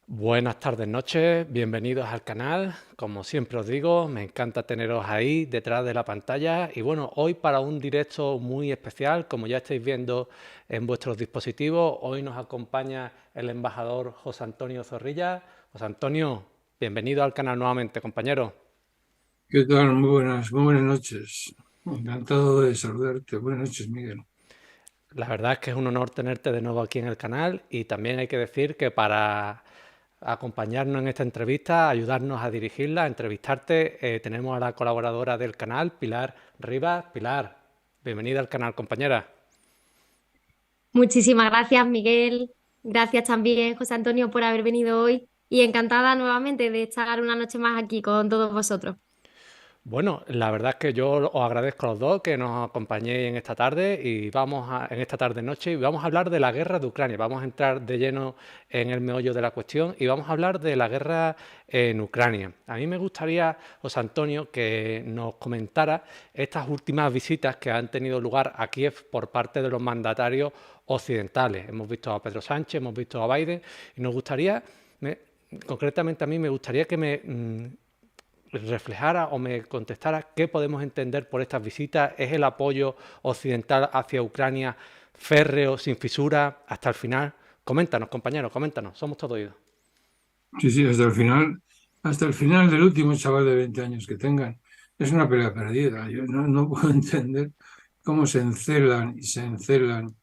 Buenas tardes, noches, bienvenidos al canal. Como siempre os digo, me encanta teneros ahí detrás de la pantalla. Y bueno, hoy para un directo muy especial, como ya estáis viendo en vuestros dispositivos, hoy nos acompaña el embajador José Antonio Zorrilla. José Antonio, bienvenido al canal nuevamente, compañero. ¿Qué tal? Muy buenas noches. Encantado de saludarte. Buenas noches, Miguel. La verdad es que es un honor tenerte de nuevo aquí en el canal y también hay que decir que para acompañarnos en esta entrevista, ayudarnos a dirigirla, a entrevistarte, tenemos a la colaboradora del canal, Pilar Rivas. Pilar, bienvenida al canal, compañera. Muchísimas gracias, Miguel. Gracias también, José Antonio, por haber venido hoy y encantada nuevamente de estar una noche más aquí con todos vosotros. Bueno, la verdad es que yo os agradezco a los dos que nos acompañéis en esta tarde y en esta tarde noche y vamos a hablar de la guerra de Ucrania. Vamos a entrar de lleno en el meollo de la cuestión y vamos a hablar de la guerra en Ucrania. A mí me gustaría, José Antonio, que nos comentara estas últimas visitas que han tenido lugar a Kiev por parte de los mandatarios occidentales. Hemos visto a Pedro Sánchez, hemos visto a Biden y nos gustaría, me- concretamente a mí me gustaría que reflejara o me contestara qué podemos entender por estas visitas. ¿Es el apoyo occidental hacia Ucrania férreo, sin fisura, hasta el final? Coméntanos, compañeros, coméntanos, somos todo oídos. Sí, sí, hasta el final del último chaval de 20 años que tengan. Es una pelea perdida. Yo no puedo entender cómo se encelan y se encelan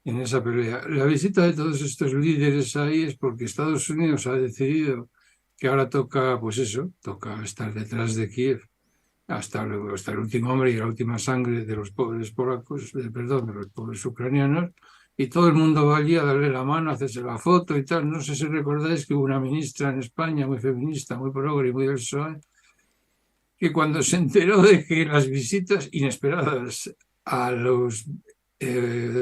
en esa pelea. La visita de todos estos líderes ahí es porque Estados Unidos ha decidido que ahora toca, pues eso, toca estar detrás de Kiev hasta el último hombre y la última sangre de los pobres polacos, perdón, de los pobres ucranianos, y todo el mundo va allí a darle la mano, a hacerse la foto y tal. No sé si recordáis que hubo una ministra en España muy feminista, muy progre, muy del PSOE, que cuando se enteró de que las visitas inesperadas a los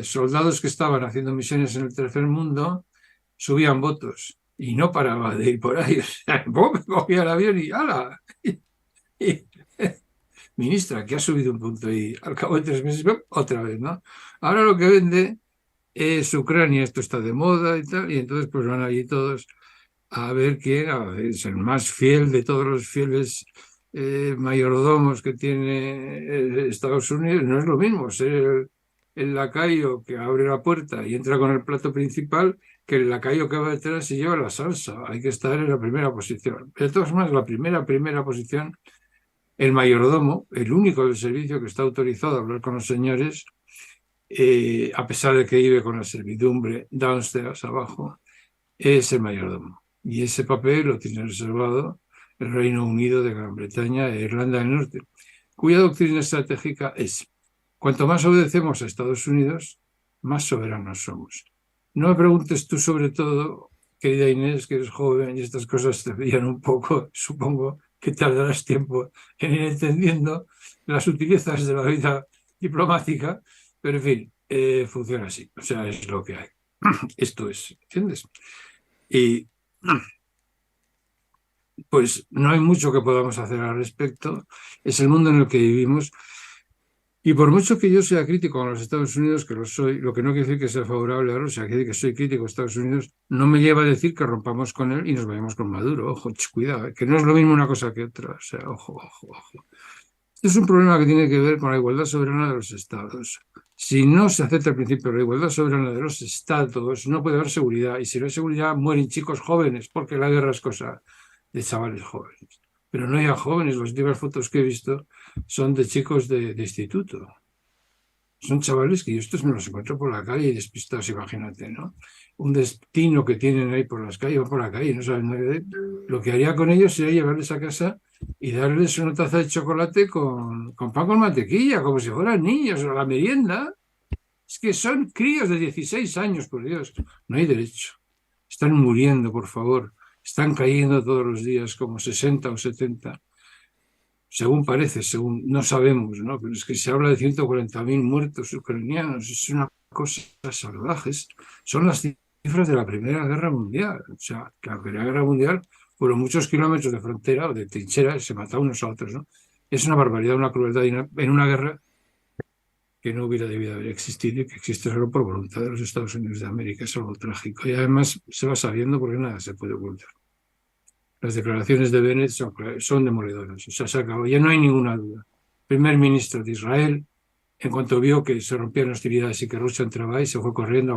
soldados que estaban haciendo misiones en el tercer mundo subían votos. Y no paraba de ir por ahí. O sea, cogía el avión y ¡hala! Y, ministra, que ha subido un punto y al cabo de 3 meses, ¡pum!, otra vez, ¿no? Ahora lo que vende es Ucrania, esto está de moda y tal, y entonces pues van allí todos a ver quién es el más fiel de todos los fieles mayordomos que tiene Estados Unidos. No es lo mismo ser el lacayo que abre la puerta y entra con el plato principal que el lacayo que va detrás y lleva la salsa. Hay que estar en la primera posición. De todas formas, la primera posición, el mayordomo, el único del servicio que está autorizado a hablar con los señores, a pesar de que vive con la servidumbre downstairs, abajo, es el mayordomo. Y ese papel lo tiene reservado el Reino Unido de Gran Bretaña e Irlanda del Norte, cuya doctrina estratégica es: cuanto más obedecemos a Estados Unidos, más soberanos somos. No me preguntes tú sobre todo, querida Inés, que eres joven y estas cosas te pillan un poco. Supongo que tardarás tiempo en ir entendiendo las sutilezas de la vida diplomática, pero en fin, funciona así. O sea, es lo que hay. Esto es, ¿entiendes? Y pues no hay mucho que podamos hacer al respecto. Es el mundo en el que vivimos. Y por mucho que yo sea crítico con los Estados Unidos, que lo soy, lo que no quiere decir que sea favorable a Rusia, quiere decir que soy crítico a Estados Unidos, no me lleva a decir que rompamos con él y nos vayamos con Maduro. Ojo, cuidado, que no es lo mismo una cosa que otra. O sea, ojo, ojo, ojo. Este es un problema que tiene que ver con la igualdad soberana de los Estados. Si no se acepta el principio de la igualdad soberana de los Estados, no puede haber seguridad. Y si no hay seguridad, mueren chicos jóvenes, porque la guerra es cosa de chavales jóvenes. Pero no hay a jóvenes. Las últimas fotos que he visto son de chicos de instituto. Son chavales que yo estos me los encuentro por la calle y despistados, imagínate, ¿no? Un destino que tienen ahí por las calles, van por la calle, no saben nada. Lo que haría con ellos sería llevarles a casa y darles una taza de chocolate con pan con mantequilla, como si fueran niños, o la merienda. Es que son críos de 16 años, por Dios. No hay derecho. Están muriendo, por favor. Están cayendo todos los días como 60 o 70, según parece, según no sabemos, ¿no? Pero es que se habla de 140.000 muertos ucranianos. Es una cosa salvaje. Son las cifras de la Primera Guerra Mundial. O sea, que la Primera Guerra Mundial fueron muchos kilómetros de frontera o de trincheras, se mataban unos a otros, ¿no? Es una barbaridad, una crueldad en una guerra que no hubiera debido haber existido y que existe solo por voluntad de los Estados Unidos de América. Es algo trágico. Y además se va sabiendo porque nada se puede ocultar. Las declaraciones de Bennett son demoledoras. O sea, se acabó. Ya no hay ninguna duda. Primer ministro de Israel, en cuanto vio que se rompían hostilidades y que Rusia entraba ahí, se fue corriendo,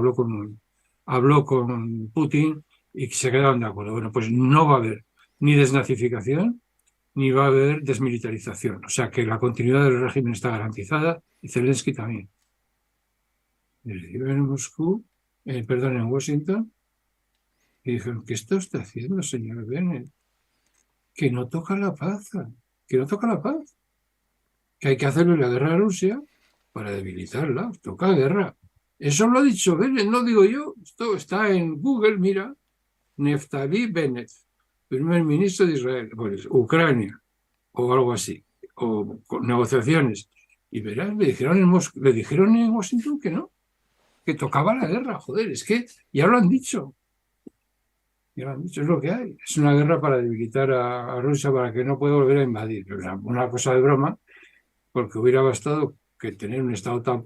habló con Putin y se quedaron de acuerdo. Bueno, pues no va a haber ni desnazificación ni va a haber desmilitarización. O sea que la continuidad del régimen está garantizada y Zelensky también. En Moscú, perdón, en Washington, y dijeron, ¿qué está usted haciendo, señor Bennett? Que no toca la paz, que no toca la paz, que hay que hacerle la guerra a Rusia para debilitarla, toca guerra. Eso lo ha dicho Bennett, no digo yo, esto está en Google, mira, Naftali Bennett, primer ministro de Israel, pues, Ucrania, o algo así, o con negociaciones. Y verás, le dijeron en Washington que no, que tocaba la guerra, joder, es que ya lo han dicho. Ya lo han dicho, es lo que hay. Es una guerra para debilitar a Rusia para que no pueda volver a invadir. O sea, una cosa de broma, porque hubiera bastado que tener un Estado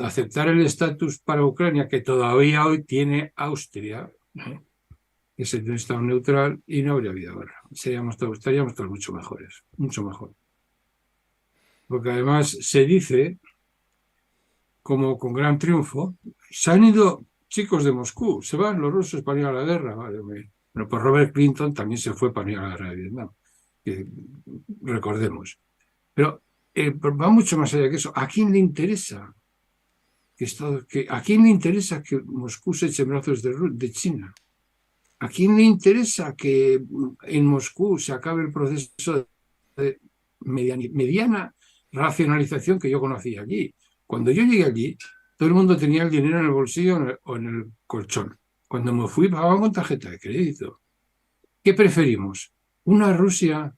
aceptar el estatus para Ucrania que todavía hoy tiene Austria, que es un Estado neutral, y no habría habido guerra. Estaríamos todos mucho mejores, mucho mejor. Porque además se dice, como con gran triunfo, se han ido chicos de Moscú, se van los rusos para ir a la guerra. Vale, bueno, pues Robert Clinton también se fue para ir a la guerra de Vietnam, que, recordemos. Pero va mucho más allá que eso. ¿A quién le interesa ¿a quién le interesa que Moscú se eche en brazos de China? ¿A quién le interesa que en Moscú se acabe el proceso de mediana racionalización que yo conocí allí? Cuando yo llegué allí, todo el mundo tenía el dinero en el bolsillo o en el colchón. Cuando me fui, pagaban con tarjeta de crédito. ¿Qué preferimos? ¿Una Rusia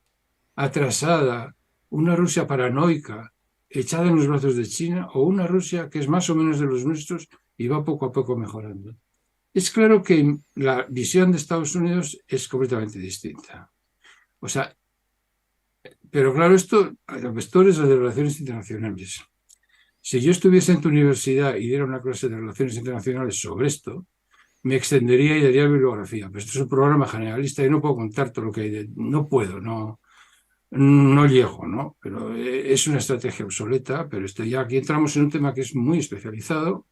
atrasada, una Rusia paranoica, echada en los brazos de China, o una Rusia que es más o menos de los nuestros y va poco a poco mejorando? Es claro que la visión de Estados Unidos es completamente distinta. O sea, pero claro, esto, vectores de relaciones internacionales. Si yo estuviese en tu universidad y diera una clase de relaciones internacionales sobre esto, me extendería y daría bibliografía. Pero esto es un programa generalista y no puedo contar todo lo que hay. No puedo, no llego, ¿no? Pero es una estrategia obsoleta, pero ya aquí entramos en un tema que es muy especializado.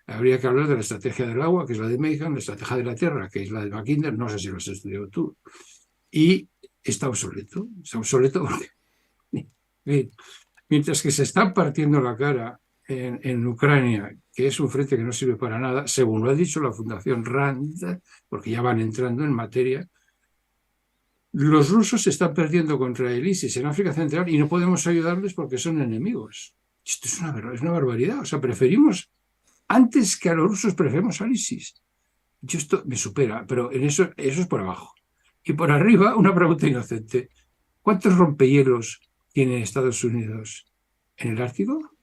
Habría que hablar de la estrategia del agua, que es la de Mahan, la estrategia de la tierra, que es la de Mackinder, no sé si lo has estudiado tú. Y está obsoleto porque mientras que se están partiendo la cara en Ucrania, que es un frente que no sirve para nada, según lo ha dicho la Fundación RAND, porque ya van entrando en materia, los rusos se están perdiendo contra el ISIS en África Central y no podemos ayudarles porque son enemigos. Esto es una barbaridad. O sea, antes que a los rusos preferimos al ISIS. Esto me supera, pero en eso es por abajo. Y por arriba, una pregunta inocente. ¿Cuántos rompehielos tiene Estados Unidos en el Ártico?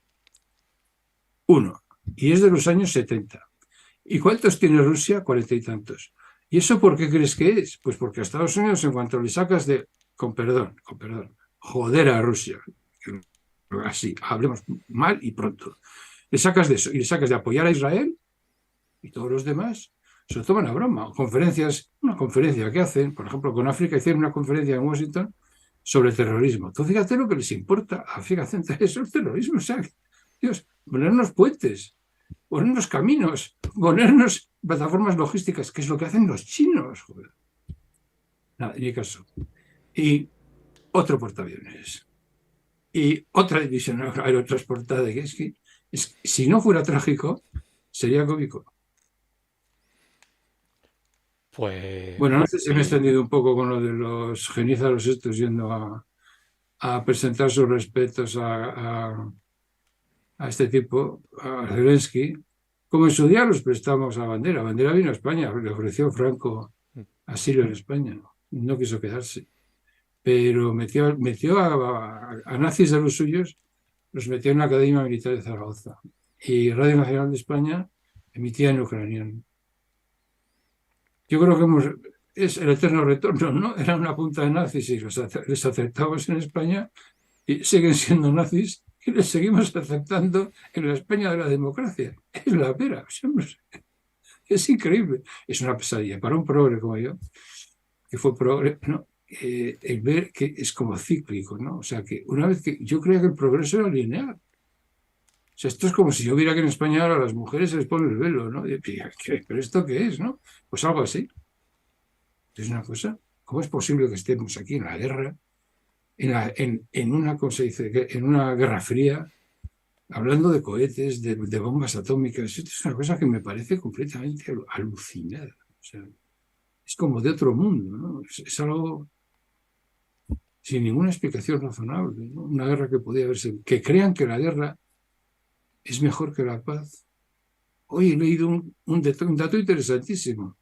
1. Y es de los años 70. ¿Y cuántos tiene Rusia? 40 y tantos. ¿Y eso por qué crees que es? Pues porque a Estados Unidos, en cuanto le sacas con perdón, joder a Rusia, así, hablemos mal y pronto, le sacas de eso y le sacas de apoyar a Israel y todos los demás se lo toman a broma. Una conferencia que hacen, por ejemplo, con África, hicieron una conferencia en Washington sobre terrorismo. Tú fíjate lo que les importa a África Central, eso es el terrorismo. O sea, Dios, ponernos puentes, ponernos caminos, ponernos plataformas logísticas, que es lo que hacen los chinos. Joder. Nada, ni caso. Y otro portaaviones. Y otra división aerotransportada, que si no fuera trágico, sería cómico. Pues Bueno, no sé si me he extendido un poco con lo de los genízaros estos yendo a presentar sus respetos a este tipo, a Zelensky. Como en su día los prestamos a Bandera. Bandera vino a España, le ofreció Franco asilo en España. No quiso quedarse. Pero metió a nazis de los suyos, los metió en la Academia Militar de Zaragoza. Y Radio Nacional de España emitía en ucraniano. Yo creo que es el eterno retorno, ¿no? Era una punta de nazis y les aceptamos en España y siguen siendo nazis y le seguimos aceptando en la España de la democracia. Es la pera, es increíble. Es una pesadilla para un progre como yo, que fue progre, ¿no? El ver que es como cíclico, ¿no? O sea, que una vez que yo creía que el progreso era lineal. O sea, esto es como si yo viera que en España ahora a las mujeres se les pone el velo, ¿no? Y, ¿pero esto qué es, no? Pues algo así. Es una cosa. ¿Cómo es posible que estemos aquí en la guerra, en una, ¿cómo se dice? En una guerra fría, hablando de cohetes, de bombas atómicas? Esto es una cosa que me parece completamente alucinada. O sea, es como de otro mundo, ¿no? Es algo sin ninguna explicación razonable, ¿no? Una guerra que podía haberse... Que crean que la guerra es mejor que la paz. Hoy he leído un dato interesantísimo.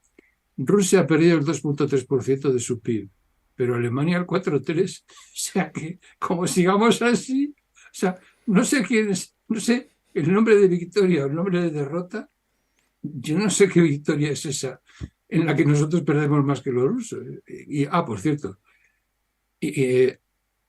Rusia ha perdido el 2,3% de su PIB, pero Alemania el 4,3%. O sea que, como sigamos así, o sea, no sé quién es, no sé el nombre de victoria o el nombre de derrota. Yo no sé qué victoria es esa en la que nosotros perdemos más que los rusos. Por cierto,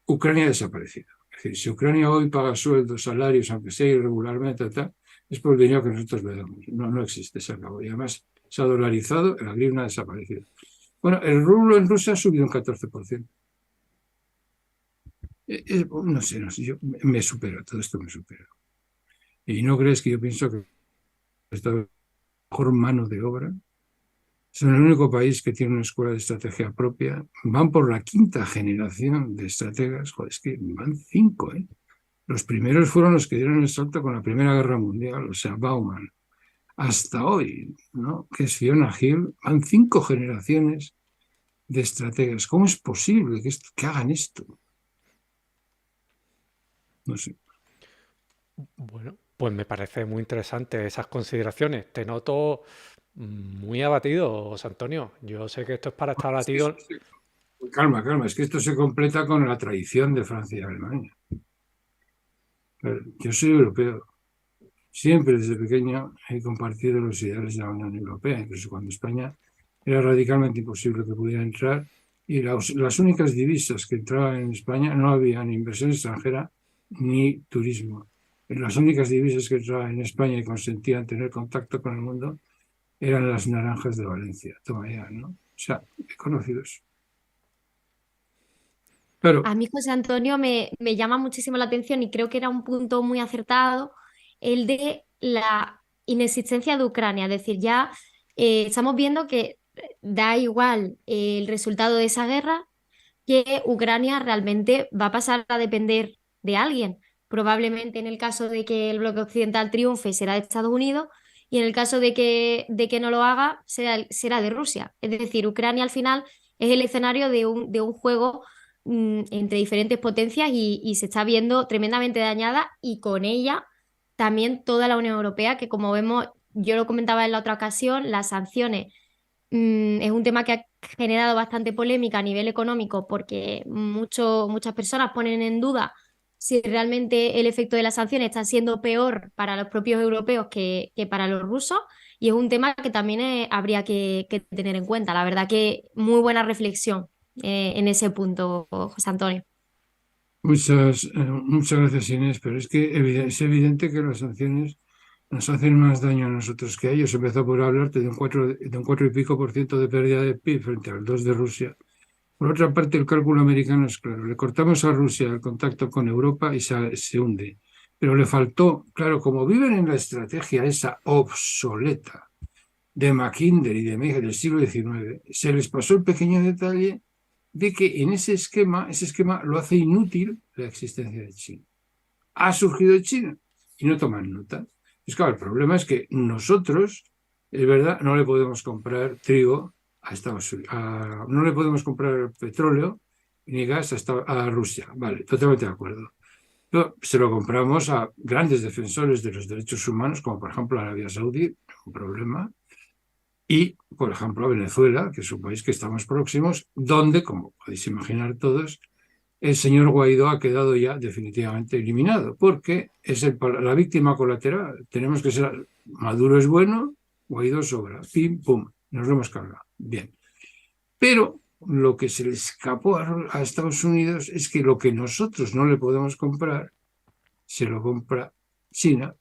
Ucrania ha desaparecido. Es decir, si Ucrania hoy paga sueldos, salarios, aunque sea irregularmente, tal, es por el dinero que nosotros le damos. No existe, se acabó. Y además se ha dolarizado, la grivna ha desaparecido. Bueno, el rublo en Rusia ha subido un 14%. No sé, yo me supero, todo esto me supera. ¿Y no crees que yo pienso que esta mejor mano de obra? Son el único país que tiene una escuela de estrategia propia. Van por la quinta generación de estrategas. Joder, es que van 5, ¿eh? Los primeros fueron los que dieron el salto con la Primera Guerra Mundial, o sea, Bauman. Hasta hoy, ¿no? Que es Fiona Hill, van 5 generaciones de estrategas. ¿Cómo es posible que hagan esto? No sé. Bueno, pues me parece muy interesante esas consideraciones. Te noto muy abatido, José Antonio. Yo sé que esto es para estar abatido. Sí. Calma, es que esto se completa con la tradición de Francia y Alemania. Pero yo soy europeo. Siempre desde pequeño he compartido los ideales de la Unión Europea, incluso cuando España era radicalmente imposible que pudiera entrar, y las únicas divisas que entraban en España no había ni inversión extranjera ni turismo. Las únicas divisas que entraban en España y consentían tener contacto con el mundo eran las naranjas de Valencia. Toma ya, ¿no? O sea, he conocido eso. Pero A mí, José Antonio, me llama muchísimo la atención y creo que era un punto muy acertado el de la inexistencia de Ucrania. Es decir, ya estamos viendo que da igual el resultado de esa guerra, que Ucrania realmente va a pasar a depender de alguien. Probablemente en el caso de que el bloque occidental triunfe será de Estados Unidos y en el caso de que no lo haga será de Rusia. Es decir, Ucrania al final es el escenario de un juego entre diferentes potencias y se está viendo tremendamente dañada y con ella también toda la Unión Europea, que como vemos, yo lo comentaba en la otra ocasión, las sanciones es un tema que ha generado bastante polémica a nivel económico porque muchas personas ponen en duda si realmente el efecto de las sanciones está siendo peor para los propios europeos que para los rusos. Y es un tema que también habría que tener en cuenta. La verdad que muy buena reflexión en ese punto, José Antonio. muchas gracias, Inés, pero es que es evidente que las sanciones nos hacen más daño a nosotros que a ellos. Empezó por hablarte de un 4 y pico por ciento de pérdida de PIB frente al 2 de Rusia. Por otra parte, el cálculo americano es claro. Le cortamos a Rusia el contacto con Europa y se hunde. Pero le faltó, claro, como viven en la estrategia esa obsoleta de Mackinder y de Meigel del siglo XIX, se les pasó el pequeño detalle de que en ese esquema lo hace inútil la existencia de China. Ha surgido China y no toman nota. Pues claro, el problema es que nosotros, es verdad, no le podemos comprar trigo a Estados Unidos, no le podemos comprar petróleo ni gas a Rusia. Vale, totalmente de acuerdo. Pero se lo compramos a grandes defensores de los derechos humanos, como por ejemplo Arabia Saudí, un problema, y por ejemplo Venezuela, que es un país que estamos próximos, donde, como podéis imaginar todos, el señor Guaidó ha quedado ya definitivamente eliminado, porque es la víctima colateral. Tenemos que ser, Maduro es bueno, Guaidó sobra, pim, pum, nos lo hemos cargado. Bien. Pero lo que se le escapó a Estados Unidos es que lo que nosotros no le podemos comprar, se lo compra China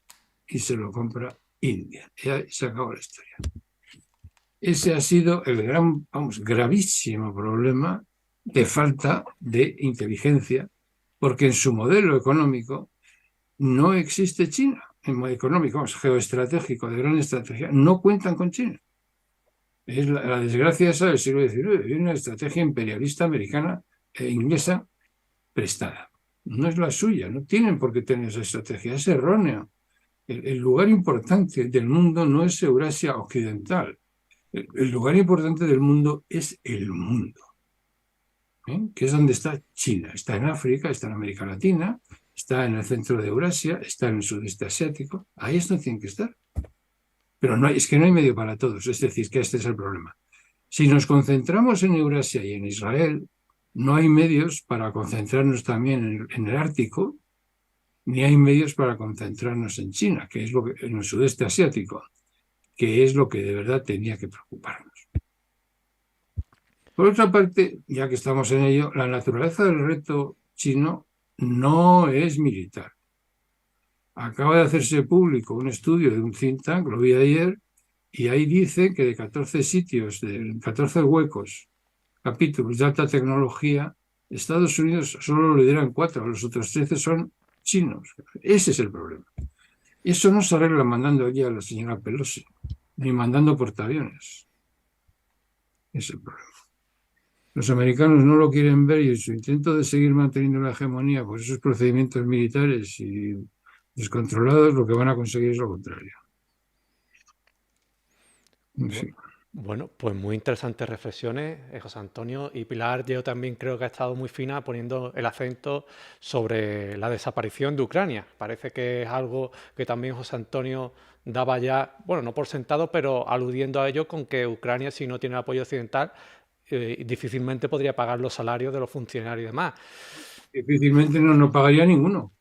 y se lo compra India. Y ahí se acabó la historia. Ese ha sido el gran, gravísimo problema de falta de inteligencia, porque en su modelo económico no existe China. En modo económico, geoestratégico, de gran estrategia, no cuentan con China. Es la desgracia esa del siglo XIX, es una estrategia imperialista americana e inglesa prestada. No es la suya, no tienen por qué tener esa estrategia, es errónea. El lugar importante del mundo no es Eurasia occidental, el lugar importante del mundo es el mundo, que es donde está China. Está en África, está en América Latina, está en el centro de Eurasia, está en el sudeste asiático. Ahí es donde tienen que estar. Pero no hay, es que no hay medio para todos, es decir, que este es el problema. Si nos concentramos en Eurasia y en Israel, no hay medios para concentrarnos también en el Ártico, ni hay medios para concentrarnos en China, que es lo que, en el sudeste asiático, que es lo que de verdad tenía que preocuparnos. Por otra parte, ya que estamos en ello, la naturaleza del reto chino no es militar. Acaba de hacerse público un estudio de un think tank, lo vi ayer, y ahí dice que de 14 sitios, de 14 huecos, capítulos de alta tecnología, Estados Unidos solo lo lideran 4, los otros 13 son chinos. Ese es el problema. Eso no se arregla mandando allí a la señora Pelosi, ni mandando portaaviones. Es el problema. Los americanos no lo quieren ver y en su intento de seguir manteniendo la hegemonía por esos procedimientos militares y descontrolados, lo que van a conseguir es lo contrario. Sí. Bueno, pues muy interesantes reflexiones, José Antonio. Y Pilar, yo también creo que ha estado muy fina poniendo el acento sobre la desaparición de Ucrania. Parece que es algo que también José Antonio daba ya, bueno, no por sentado, pero aludiendo a ello con que Ucrania, si no tiene apoyo occidental, difícilmente podría pagar los salarios de los funcionarios y demás. Difícilmente no pagaría ninguno.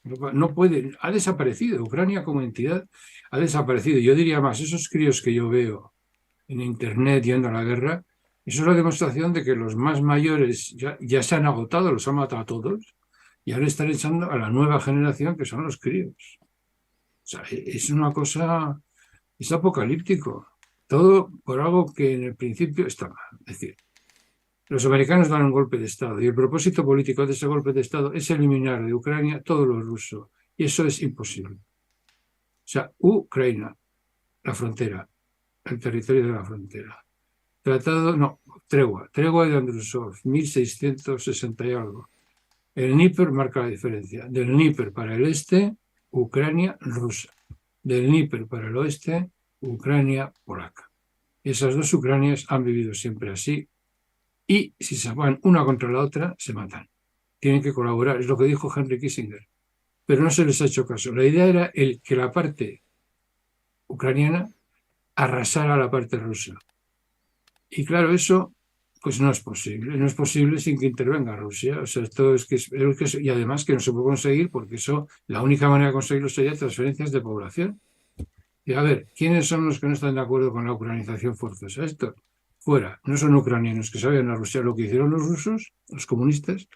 No puede, ha desaparecido. Ucrania como entidad ha desaparecido. Yo diría más, esos críos que yo veo en Internet yendo a la guerra, eso es la demostración de que los más mayores ya se han agotado, los han matado a todos, y ahora están echando a la nueva generación, que son los críos. O sea, es una cosa, es apocalíptico. Todo por algo que en el principio está mal. Es decir, los americanos dan un golpe de Estado y el propósito político de ese golpe de Estado es eliminar de Ucrania todo lo ruso. Y eso es imposible. O sea, Ucrania, la frontera, el territorio de la frontera. Tregua de Andrusov, 1660 y algo. El Dnieper marca la diferencia. Del Dnieper para el este, Ucrania rusa. Del Dnieper para el oeste, Ucrania polaca. Esas dos Ucranias han vivido siempre así y si se van una contra la otra, se matan. Tienen que colaborar, es lo que dijo Henry Kissinger. Pero no se les ha hecho caso. La idea era que la parte ucraniana arrasara a la parte rusa. Y claro, eso pues no es posible. No es posible sin que intervenga Rusia. O sea, esto y además que no se puede conseguir porque eso, la única manera de conseguirlo sería transferencias de población. Y a ver, ¿quiénes son los que no están de acuerdo con la ucranización forzosa? Esto, fuera. No son ucranianos que sabían a Rusia lo que hicieron los rusos, los comunistas.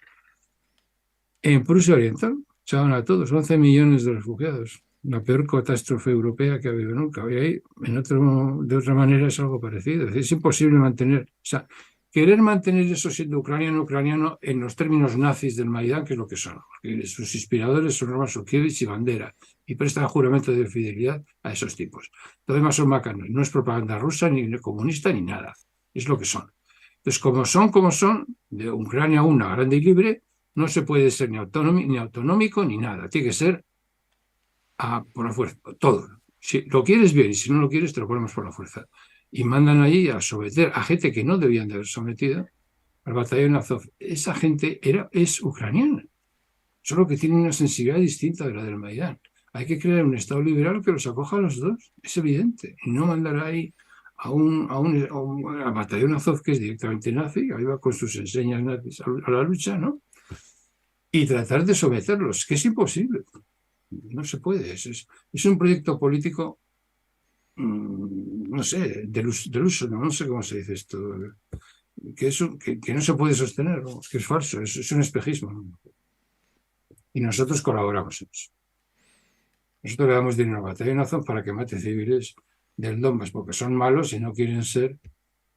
En Prusia Oriental echaban a todos, 11 millones de refugiados. La peor catástrofe europea que ha habido nunca. Y ahí, de otra manera, es algo parecido. Es imposible mantener, o sea, querer mantener eso siendo ucraniano en los términos nazis del Maidán, que es lo que son. Porque sus inspiradores son Roman Shukevich y Bandera, y prestan juramento de fidelidad a esos tipos. Los demás son macanos. No es propaganda rusa, ni comunista, ni nada. Es lo que son. Entonces, como son, de Ucrania una grande y libre, no se puede ser ni autonómico ni nada. Tiene que ser por la fuerza, todo. Si lo quieres bien y si no lo quieres te lo ponemos por la fuerza. Y mandan allí a someter a gente que no debían de haber sometido al batallón Azov. Esa gente es ucraniana, solo que tiene una sensibilidad distinta de la del Maidán. Hay que crear un Estado liberal que los acoja a los dos, es evidente, y no mandar ahí a batallón Azov, que es directamente nazi, ahí va con sus enseñas nazis a la lucha, ¿no? Y tratar de someterlos, que es imposible. No se puede. Es un proyecto político, no sé, del uso, no sé cómo se dice esto, que no se puede sostener, ¿no? Que es falso, es un espejismo. Y nosotros colaboramos en eso. Nosotros le damos dinero a Batallón Azov para que mate civiles del Donbass, porque son malos y no quieren ser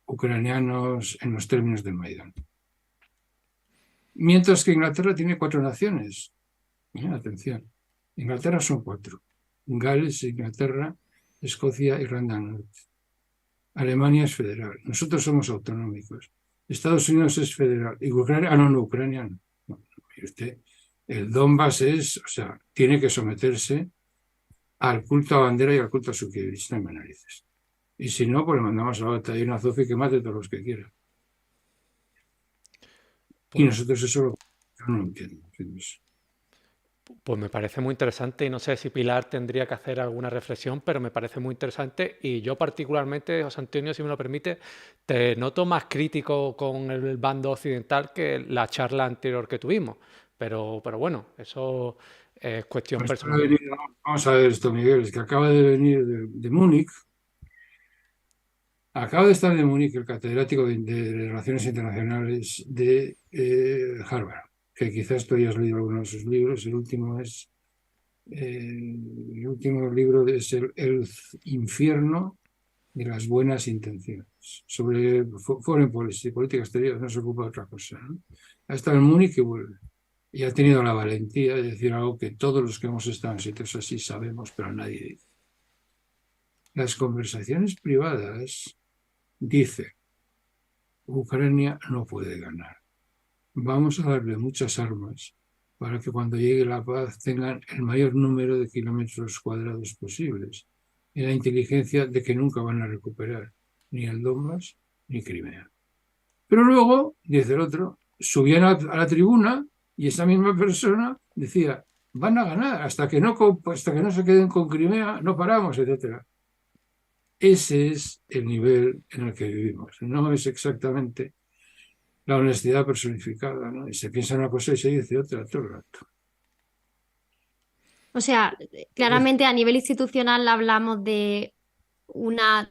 ucranianos en los términos del Maidán. Mientras que Inglaterra tiene 4 naciones. Atención, Inglaterra son 4. Gales, Inglaterra, Escocia, Irlanda del Norte. Alemania es federal. Nosotros somos autonómicos. Estados Unidos es federal. Y Ucrania, no, Ucrania no. No, mire usted, el Donbass es, o sea, tiene que someterse al culto a bandera y al culto a su no hay más narices. Y si no, pues le mandamos a la batallón Azov y que mate todos los que quiera. Y Pues, nosotros eso yo no lo entiendo. pues me parece muy interesante y no sé si Pilar tendría que hacer alguna reflexión, pero me parece muy interesante y yo particularmente, José Antonio, si me lo permite, te noto más crítico con el bando occidental que la charla anterior que tuvimos. Pero bueno, eso es cuestión Pues personal. vamos a ver esto, Miguel, es que acaba de venir de Múnich. Acaba de estar de Múnich el catedrático de Relaciones Internacionales de Harvard, que quizás tú hayas leído alguno de sus libros. El último libro es el infierno de las buenas intenciones, sobre foreign policy, política exterior, no se ocupa de otra cosa, ¿no? Ha estado en Múnich y vuelve. Y ha tenido la valentía de decir algo que todos los que hemos estado en sitios así sabemos, pero nadie dice. Las conversaciones privadas, dice, Ucrania no puede ganar. Vamos a darle muchas armas para que cuando llegue la paz tengan el mayor número de kilómetros cuadrados posibles y la inteligencia de que nunca van a recuperar ni el Donbass ni Crimea. Pero luego, dice el otro, subían a la tribuna y esa misma persona decía, van a ganar, hasta que no se queden con Crimea, no paramos, etcétera. Ese es el nivel en el que vivimos. No es exactamente la honestidad personificada, ¿no? Y se piensa una cosa y se dice otra todo el rato. O sea, claramente a nivel institucional hablamos de una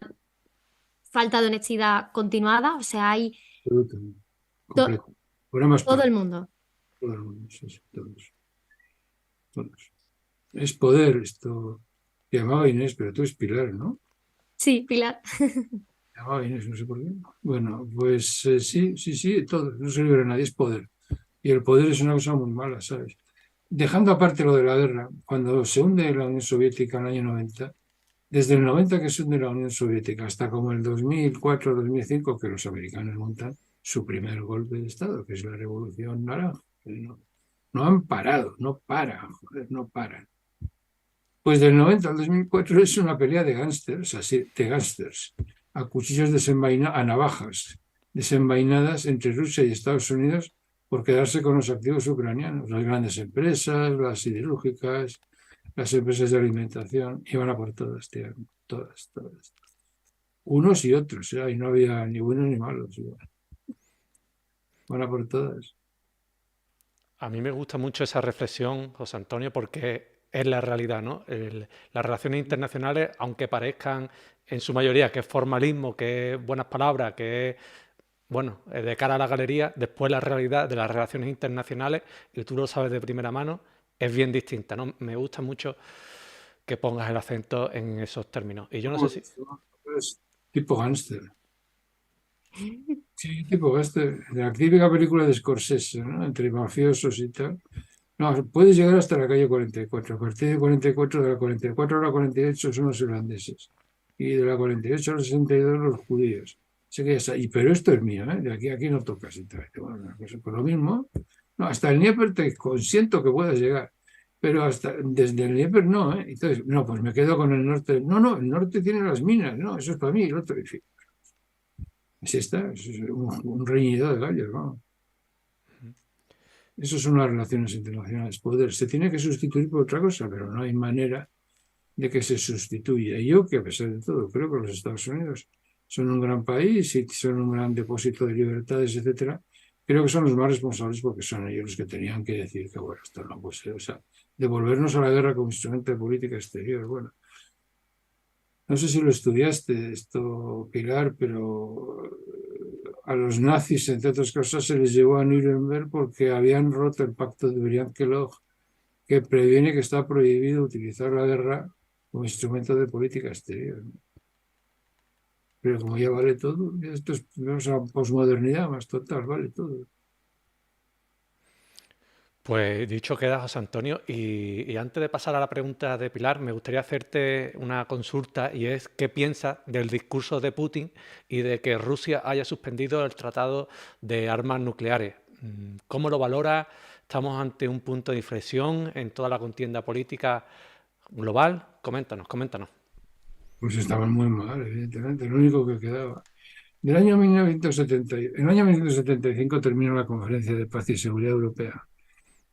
falta de honestidad continuada. O sea, hay Absolutamente, to- completo. Por ambas todo el partes, mundo. todo el mundo, sí, sí, todos, todos. Es poder esto. Te llamaba Inés, pero tú es Pilar, ¿no? Sí, Pilar. Te llamaba Inés, no sé por qué. Bueno, pues sí, sí, sí, todo. No se libra a nadie, es poder. Y el poder es una cosa muy mala, ¿sabes? Dejando aparte lo de la guerra, cuando se hunde la Unión Soviética en el año 90, desde el 90 que se hunde la Unión Soviética hasta como el 2004-2005 que los americanos montan su primer golpe de Estado, que es la Revolución Naranja. No, no han parado, no paran, joder, no paran. Pues del 90 al 2004 es una pelea de gángsters, así, de gángsters, a cuchillos desenvainados, a navajas desenvainadas entre Rusia y Estados Unidos por quedarse con los activos ucranianos. Las grandes empresas, las siderúrgicas, las empresas de alimentación, iban a por todas, tío, todas, todas. Unos y otros, y no había ni buenos ni malos. Van a por todas. A mí me gusta mucho esa reflexión, José Antonio, porque es la realidad, ¿no? Las relaciones internacionales, aunque parezcan en su mayoría que es formalismo, que es buenas palabras, que es, bueno, de cara a la galería, después la realidad de las relaciones internacionales, y tú lo sabes de primera mano, es bien distinta, ¿no? Me gusta mucho que pongas el acento en esos términos. Y yo no sé si... Es tipo gángster. Sí, tipo gángster. De la típica película de Scorsese, ¿no? Entre mafiosos y tal. No, puedes llegar hasta la calle 44. A partir de 44, de la 44 a la 48 son los irlandeses. Y de la 48 a la 62 los judíos. Sé que ya está. Pero esto es mío, ¿eh? De aquí a aquí no tocas. Bueno, una cosa por lo mismo. No, hasta el Dnieper te consiento que puedas llegar. Pero hasta desde el Dnieper no, ¿eh? Entonces, no, pues me quedo con el norte. No, no, el norte tiene las minas. No, eso es para mí. El otro, en fin. Así está. Es un reñido de gallos, ¿no? Eso son las relaciones internacionales. Poder se tiene que sustituir por otra cosa, pero no hay manera de que se sustituya. Y yo, que a pesar de todo, creo que los Estados Unidos son un gran país y son un gran depósito de libertades, etcétera, creo que son los más responsables porque son ellos los que tenían que decir que, bueno, esto no puede ser. O sea, devolvernos a la guerra como instrumento de política exterior. Bueno, no sé si lo estudiaste esto, Pilar, pero a los nazis, entre otras cosas, se les llevó a Nuremberg porque habían roto el pacto de Briand-Kellogg que previene que está prohibido utilizar la guerra como instrumento de política exterior. Pero como ya vale todo, esto es una posmodernidad más total, vale todo. Pues dicho queda, José Antonio, y antes de pasar a la pregunta de Pilar, me gustaría hacerte una consulta y es ¿qué piensas del discurso de Putin y de que Rusia haya suspendido el tratado de armas nucleares? ¿Cómo lo valora? ¿Estamos ante un punto de inflexión en toda la contienda política global? Coméntanos, coméntanos. Pues estaban muy mal, evidentemente, lo único que quedaba. Del año 1970, en el año 1975 terminó la Conferencia de Paz y Seguridad Europea.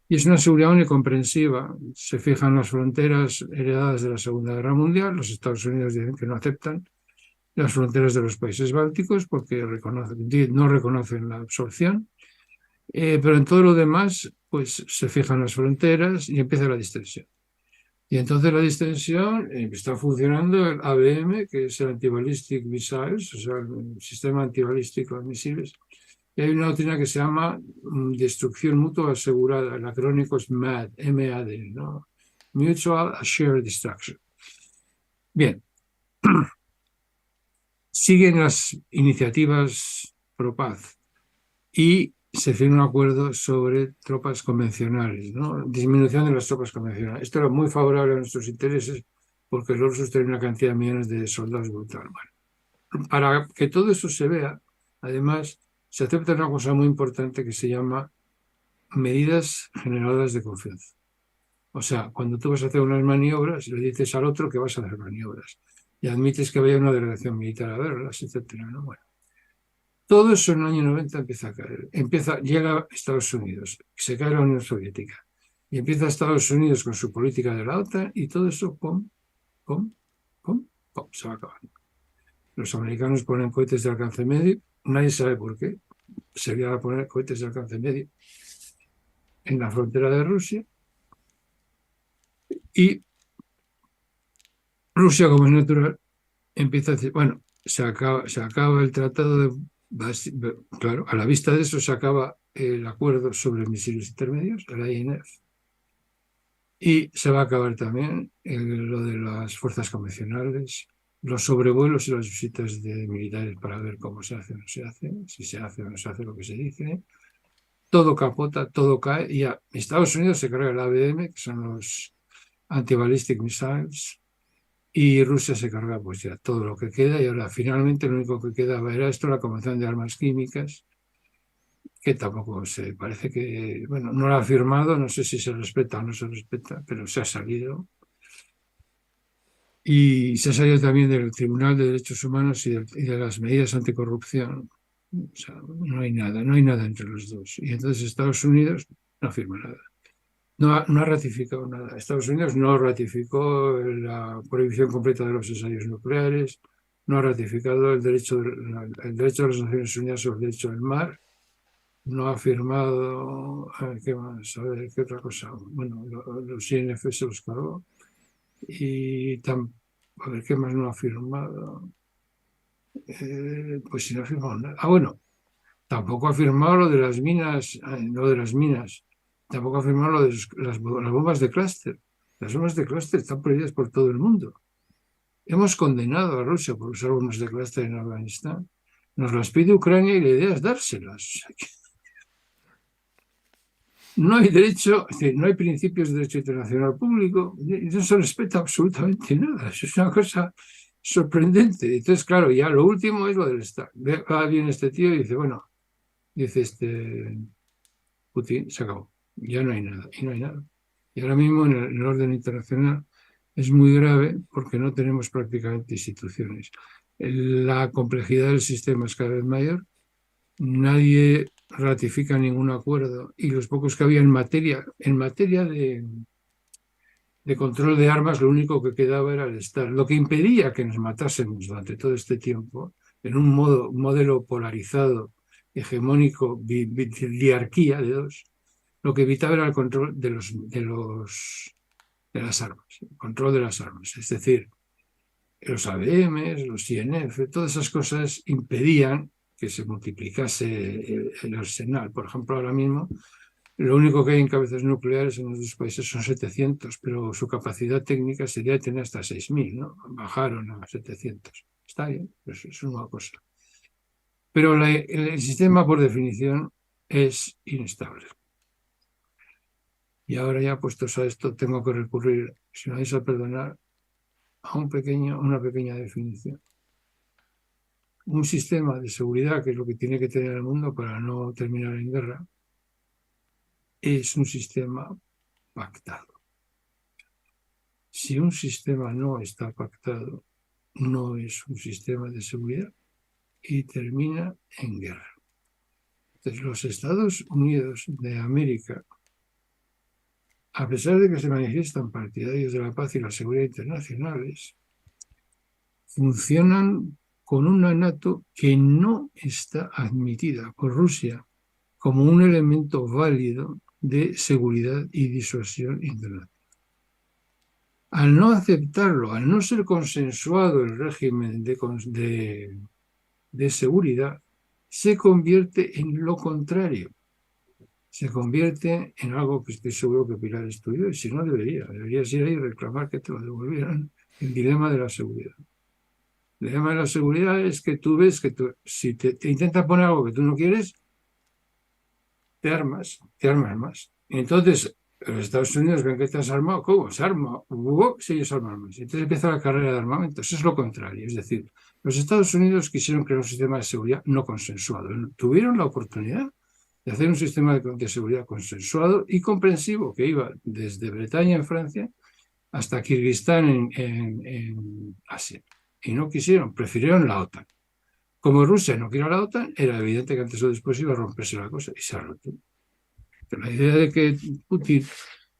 Y es una seguridad unicomprensiva. Se fijan las fronteras heredadas de la Segunda Guerra Mundial. Los Estados Unidos dicen que no aceptan las fronteras de los países bálticos porque no reconocen la absorción. Pero en todo lo demás, pues se fijan las fronteras y empieza la distensión. Y entonces la distensión está funcionando el ABM, que es el Anti-Ballistic Missiles, o sea, el sistema antibalístico de misiles. Y hay una doctrina que se llama destrucción mutua asegurada. El acrónico es MAD, M-A-D, ¿no? Mutual Assured Destruction. Bien, siguen las iniciativas pro paz y se firma un acuerdo sobre tropas convencionales, ¿no? Disminución de las tropas convencionales. Esto era muy favorable a nuestros intereses porque los rusos tienen una cantidad de millones de soldados brutal. Bueno, para que todo eso se vea, además, se acepta una cosa muy importante que se llama medidas generadoras de confianza. O sea, cuando tú vas a hacer unas maniobras, le dices al otro que vas a hacer maniobras y admites que vaya una delegación militar a verlas, etcétera, ¿no? Bueno, todo eso en el año 90 empieza a caer. Llega a Estados Unidos, se cae la Unión Soviética y empieza Estados Unidos con su política de la OTAN y todo eso, pum, pum, pum, pum, se va acabando. Los americanos ponen cohetes de alcance medio, nadie sabe por qué, se iban a poner cohetes de alcance medio en la frontera de Rusia y Rusia, como es natural, empieza a decir, bueno, se acaba el tratado claro, a la vista de eso se acaba el acuerdo sobre misiles intermedios, el INF, y se va a acabar también lo de las fuerzas convencionales, los sobrevuelos y las visitas de militares para ver cómo se hace o no se hace, si se hace o no se hace lo que se dice. Todo capota, todo cae, y ya Estados Unidos se carga el ABM, que son los anti-ballistic missiles, y Rusia se carga pues ya todo lo que queda, y ahora finalmente lo único que quedaba era esto, la Convención de Armas Químicas, que tampoco se parece que, bueno, no la ha firmado, no sé si se respeta o no se respeta, pero se ha salido. Y se ha salido también del Tribunal de Derechos Humanos y de las medidas anticorrupción. O sea, no hay nada entre los dos. Y entonces Estados Unidos no firma nada. No ha ratificado nada. Estados Unidos no ratificó la prohibición completa de los ensayos nucleares, no ha ratificado el derecho de las Naciones Unidas sobre el derecho del mar, no ha firmado, a ver, ¿qué más? A ver, ¿qué otra cosa? Bueno, los INF se los cargó. Y a ver, ¿qué más no ha firmado? Pues si no ha firmado nada. Ah, bueno, tampoco ha firmado lo de las minas, tampoco ha firmado lo de las bombas de clúster. Las bombas de clúster están prohibidas por todo el mundo. Hemos condenado a Rusia por usar bombas de clúster en Afganistán. Nos las pide Ucrania y la idea es dárselas. No hay derecho, es decir, no hay principios de derecho internacional público, no se respeta absolutamente nada. Eso es una cosa sorprendente. Entonces, claro, ya lo último es lo del Estado. Va bien este tío y dice, bueno, dice Putin, se acabó. Ya no hay nada, y no hay nada. Y ahora mismo en el orden internacional es muy grave porque no tenemos prácticamente instituciones. La complejidad del sistema es cada vez mayor. Nadie ratifica ningún acuerdo y los pocos que había en materia de control de armas, lo único que quedaba era el Estado. Lo que impedía que nos matásemos durante todo este tiempo, en un modelo polarizado, hegemónico, diarquía de dos, lo que evitaba era el control de las armas, el control de las armas. Es decir, los ABMs, los INF, todas esas cosas impedían que se multiplicase el arsenal. Por ejemplo, ahora mismo Lo único que hay en cabezas nucleares en los dos países son 700, pero su capacidad técnica sería tener hasta 6.000, ¿no? Bajaron a 700. Está bien, pues es una cosa. Pero el sistema, por definición, es inestable. Y ahora ya puestos a esto, tengo que recurrir, si me vais a perdonar, a una pequeña definición. Un sistema de seguridad, que es lo que tiene que tener el mundo para no terminar en guerra, es un sistema pactado. Si un sistema no está pactado, no es un sistema de seguridad y termina en guerra. Entonces, los Estados Unidos de América, a pesar de que se manifiestan partidarios de la paz y la seguridad internacionales, funcionan con una NATO que no está admitida por Rusia como un elemento válido de seguridad y disuasión internacional. Al no aceptarlo, al no ser consensuado el régimen de seguridad, se convierte en lo contrario. Se convierte en algo que estoy seguro que Pilar estudió, y si no deberías ir ahí y reclamar que te lo devolvieran, el dilema de la seguridad. El dilema de la seguridad es que tú ves que si te intentan poner algo que tú no quieres, te armas más. Y entonces, los Estados Unidos ven que te has armado. ¿Cómo? Se arma. Si ellos arman más. Entonces empieza la carrera de armamentos. Es lo contrario. Es decir, los Estados Unidos quisieron crear un sistema de seguridad no consensuado. Tuvieron la oportunidad de hacer un sistema de seguridad consensuado y comprensivo que iba desde Bretaña en Francia hasta Kirguistán en Asia. Y no quisieron, prefirieron la OTAN. Como Rusia no quiere la OTAN, era evidente que antes o después iba a romperse la cosa y se ha roto. Pero la idea de que Putin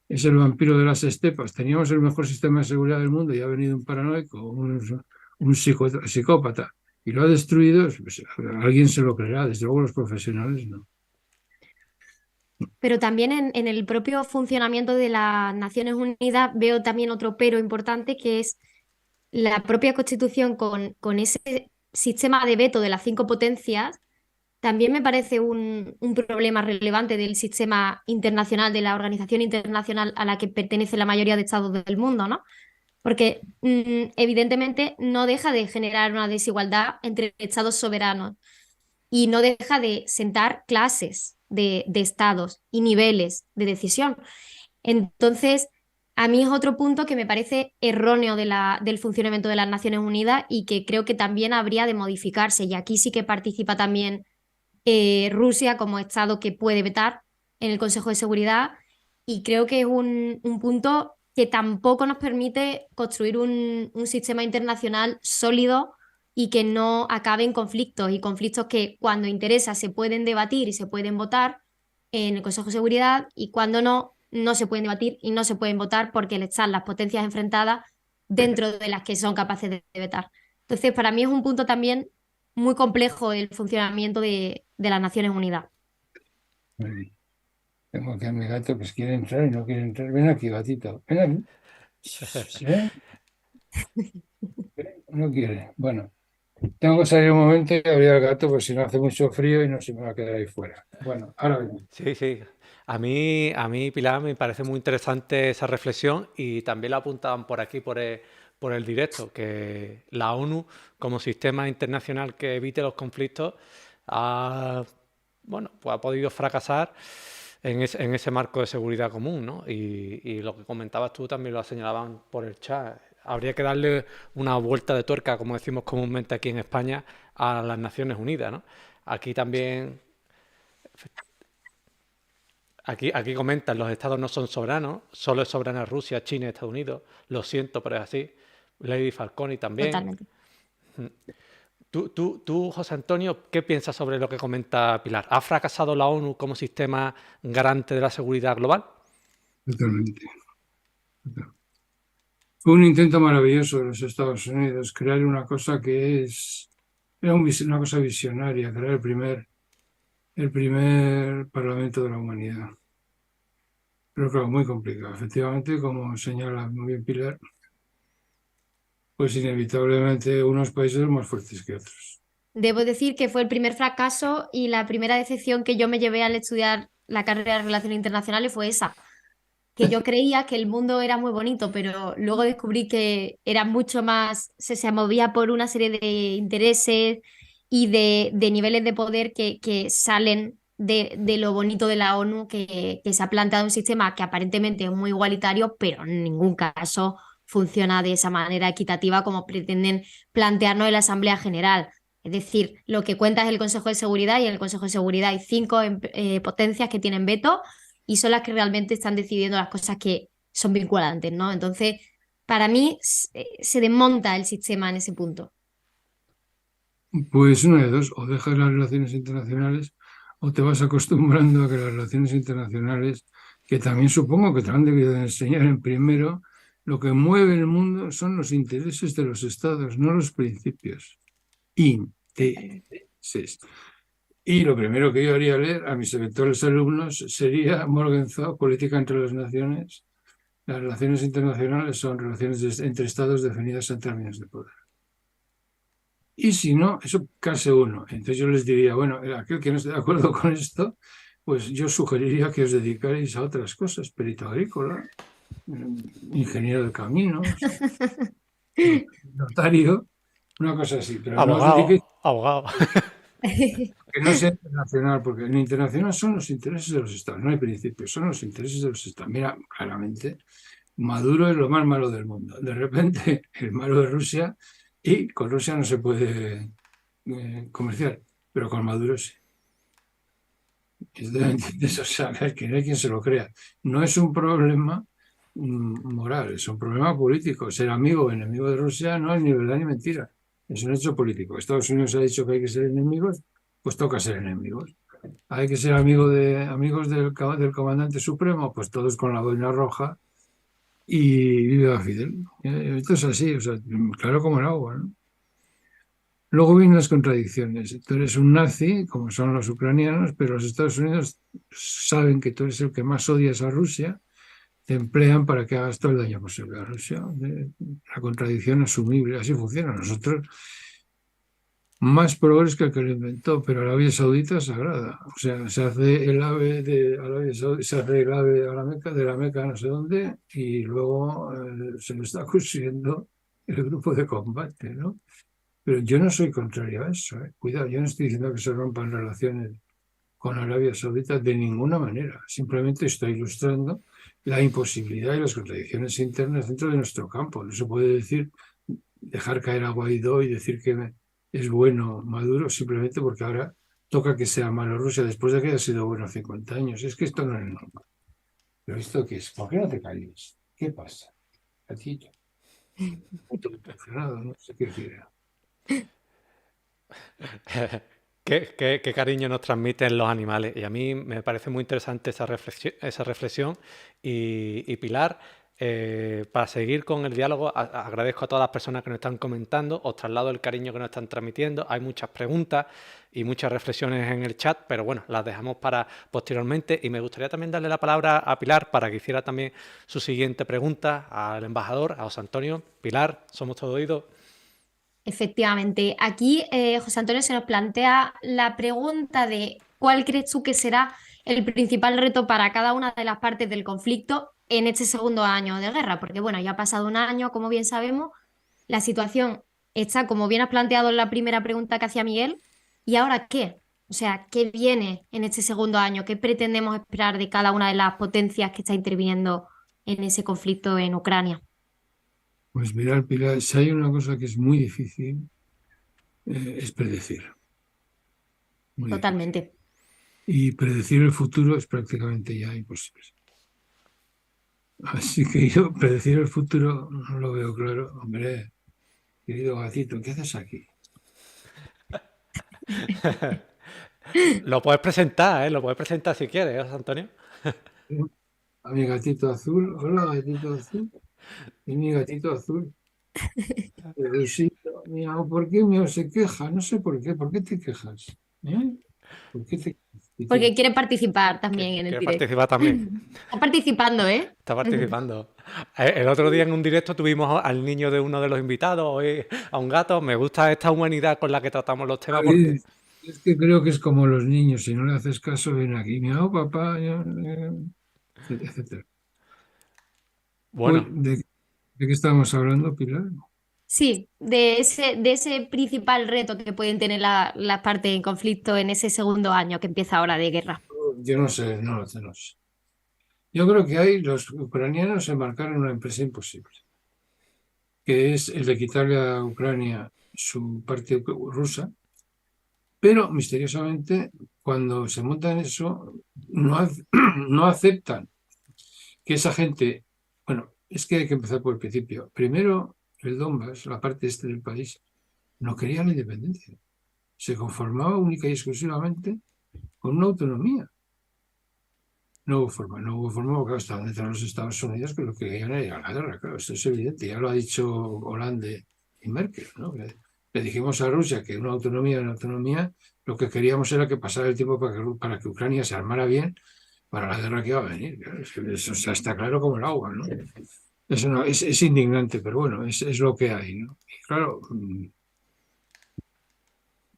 es el vampiro de las estepas, teníamos el mejor sistema de seguridad del mundo y ha venido un paranoico, un psicópata y lo ha destruido, pues, alguien se lo creerá, desde luego los profesionales no. Pero también en el propio funcionamiento de las Naciones Unidas veo también otro pero importante, que es la propia Constitución con ese sistema de veto de las 5 potencias. También me parece un problema relevante del sistema internacional, de la organización internacional a la que pertenece la mayoría de estados del mundo, ¿no? Porque evidentemente no deja de generar una desigualdad entre estados soberanos y no deja de sentar clases de estados y niveles de decisión. Entonces, a mí es otro punto que me parece erróneo del funcionamiento de las Naciones Unidas y que creo que también habría de modificarse. Y aquí sí que participa también Rusia como estado que puede vetar en el Consejo de Seguridad, y creo que es un punto que tampoco nos permite construir un sistema internacional sólido y que no acabe en conflictos, y conflictos que cuando interesa se pueden debatir y se pueden votar en el Consejo de Seguridad, y cuando no, no se pueden debatir y no se pueden votar porque están las potencias enfrentadas dentro de las que son capaces de vetar. Entonces, para mí es un punto también muy complejo el funcionamiento de las Naciones Unidas. Tengo aquí a mi gato que quiere entrar y no quiere entrar. Ven aquí, gatito. Ven aquí. ¿Sí? No quiere. Bueno, tengo que salir un momento y abrir al gato porque si no hace mucho frío y no se me va a quedar ahí fuera. Bueno, ahora vengo. Sí, sí. A mí, Pilar, me parece muy interesante esa reflexión, y también la apuntaban por aquí, por el directo, que la ONU, como sistema internacional que evite los conflictos, pues ha podido fracasar en ese marco de seguridad común, ¿no? Y lo que comentabas tú también lo señalaban por el chat. Habría que darle una vuelta de tuerca, como decimos comúnmente aquí en España, a las Naciones Unidas, ¿no? Aquí también... Aquí comentan, los estados no son soberanos, solo es soberana Rusia, China y Estados Unidos. Lo siento, pero es así. Lady Falconi también. Totalmente. Tú, José Antonio, ¿qué piensas sobre lo que comenta Pilar? ¿Ha fracasado la ONU como sistema garante de la seguridad global? Totalmente. Fue un intento maravilloso de los Estados Unidos crear una cosa que era una cosa visionaria, crear el primer parlamento de la humanidad. Pero claro, muy complicado. Efectivamente, como señala muy bien Pilar, pues inevitablemente unos países son más fuertes que otros. Debo decir que fue el primer fracaso y la primera decepción que yo me llevé al estudiar la carrera de Relaciones Internacionales fue esa, que yo creía que el mundo era muy bonito, pero luego descubrí que era mucho más, se movía por una serie de intereses y de niveles de poder que salen de lo bonito de la ONU, que se ha planteado un sistema que aparentemente es muy igualitario, pero en ningún caso funciona de esa manera equitativa como pretenden plantearnos en la Asamblea General. Es decir, lo que cuenta es el Consejo de Seguridad y en el Consejo de Seguridad hay 5 potencias que tienen veto y son las que realmente están decidiendo las cosas que son vinculantes, ¿no? Entonces, para mí se desmonta el sistema en ese punto. Pues una de dos, o dejas las relaciones internacionales o te vas acostumbrando a que las relaciones internacionales, que también supongo que te han debido de enseñar en primero, lo que mueve el mundo son los intereses de los estados, no los principios. Intereses. Y lo primero que yo haría leer a mis eventuales alumnos sería Morgenthau, Política entre las Naciones. Las relaciones internacionales son relaciones entre estados definidas en términos de poder. Y si no, eso case uno. Entonces yo les diría, bueno, aquel que no esté de acuerdo con esto, pues yo sugeriría que os dedicarais a otras cosas, perito agrícola, ingeniero de caminos, notario, una cosa así, pero no os dediquéis Abogado. que no sea internacional, porque en internacional son los intereses de los estados, no hay principios, son los intereses de los estados. Mira, claramente, Maduro es lo más malo del mundo. De repente, el malo de Rusia, y con Rusia no se puede comerciar, pero con Maduro sí. ¿Entiendes? O sea, que no hay quien se lo crea. No es un problema moral, es un problema político. Ser amigo o enemigo de Rusia no es ni verdad ni mentira. Es un hecho político. Estados Unidos ha dicho que hay que ser enemigos, pues toca ser enemigos. Hay que ser amigos del comandante supremo, pues todos con la boina roja y viva Fidel. Esto es así, o sea, claro como el agua, ¿no? Luego vienen las contradicciones. Tú eres un nazi, como son los ucranianos, pero los Estados Unidos saben que tú eres el que más odias a Rusia, te emplean para que hagas todo el daño posible a Rusia. La contradicción asumible, así funciona. Nosotros, más progres que el que lo inventó, pero Arabia Saudita es sagrada. O sea, se hace el ave de Arabia Saudita, se hace el ave a la Meca, de la Meca a no sé dónde, y luego se lo está construyendo el grupo de combate, ¿no? Pero yo no soy contrario a eso, ¿eh? Cuidado, yo no estoy diciendo que se rompan relaciones con Arabia Saudita de ninguna manera. Simplemente estoy ilustrando la imposibilidad y las contradicciones internas dentro de nuestro campo. No se puede decir, dejar caer a Guaidó y decir que es bueno Maduro simplemente porque ahora toca que sea malo Rusia después de que haya sido bueno 50 años. Es que esto no es normal. ¿Pero esto qué es? ¿Por qué no te calles? ¿Qué pasa? Gatito. No sé qué decir. Qué cariño nos transmiten los animales. Y a mí me parece muy interesante esa reflexión. Y Pilar, para seguir con el diálogo, agradezco a todas las personas que nos están comentando, os traslado el cariño que nos están transmitiendo. Hay muchas preguntas y muchas reflexiones en el chat, pero bueno, las dejamos para posteriormente. Y me gustaría también darle la palabra a Pilar para que hiciera también su siguiente pregunta al embajador, a José Antonio. Pilar, somos todo oídos. Efectivamente, aquí José Antonio se nos plantea la pregunta de ¿cuál crees tú que será el principal reto para cada una de las partes del conflicto en este segundo año de guerra? Porque bueno, ya ha pasado un año, como bien sabemos, la situación está, como bien has planteado en la primera pregunta que hacía Miguel, ¿y ahora qué? O sea, ¿qué viene en este segundo año? ¿Qué pretendemos esperar de cada una de las potencias que está interviniendo en ese conflicto en Ucrania? Pues mirar, Pilar, si hay una cosa que es muy difícil, es predecir. Muy difícil. Totalmente. Y predecir el futuro es prácticamente ya imposible. Así que yo predecir el futuro no lo veo claro. Hombre, querido gatito, ¿qué haces aquí? Lo puedes presentar, ¿eh? Lo puedes presentar si quieres, José Antonio. A mi gatito azul. Hola, gatito azul. Y mi gatito azul. Bebecito, miau, ¿por qué miau se queja? No sé por qué. ¿Por qué te quejas? ¿Eh? ¿Por qué te Porque quiere participar también en el Quiere directo. participar también. Está participando, ¿eh? Está participando. El otro día en un directo tuvimos al niño de uno de los invitados, hoy a un gato. Me gusta esta humanidad con la que tratamos los temas porque Es que creo que es como los niños, si no le haces caso, ven aquí, miau, papá, etcétera. Hoy, Bueno, ¿de qué estábamos hablando, Pilar? Sí, de ese principal reto que pueden tener las partes en conflicto en ese segundo año que empieza ahora de guerra. Yo no sé, no lo sé, no sé. Yo creo que ahí los ucranianos se marcaron una empresa imposible, que es el de quitarle a Ucrania su parte rusa, pero misteriosamente cuando se montan eso no aceptan que esa gente, bueno, es que hay que empezar por el principio. Primero, el Donbass, la parte este del país, no quería la independencia. Se conformaba única y exclusivamente con una autonomía. No hubo forma porque estaban detrás de los Estados Unidos que lo que querían era ir a la guerra, claro, esto es evidente, ya lo ha dicho Hollande y Merkel, ¿no? Le dijimos a Rusia que una autonomía, lo que queríamos era que pasara el tiempo para que Ucrania se armara bien para la guerra que iba a venir. Claro, es que eso está claro como el agua, ¿no? Eso no, es indignante, pero bueno, es lo que hay, ¿no? Y claro,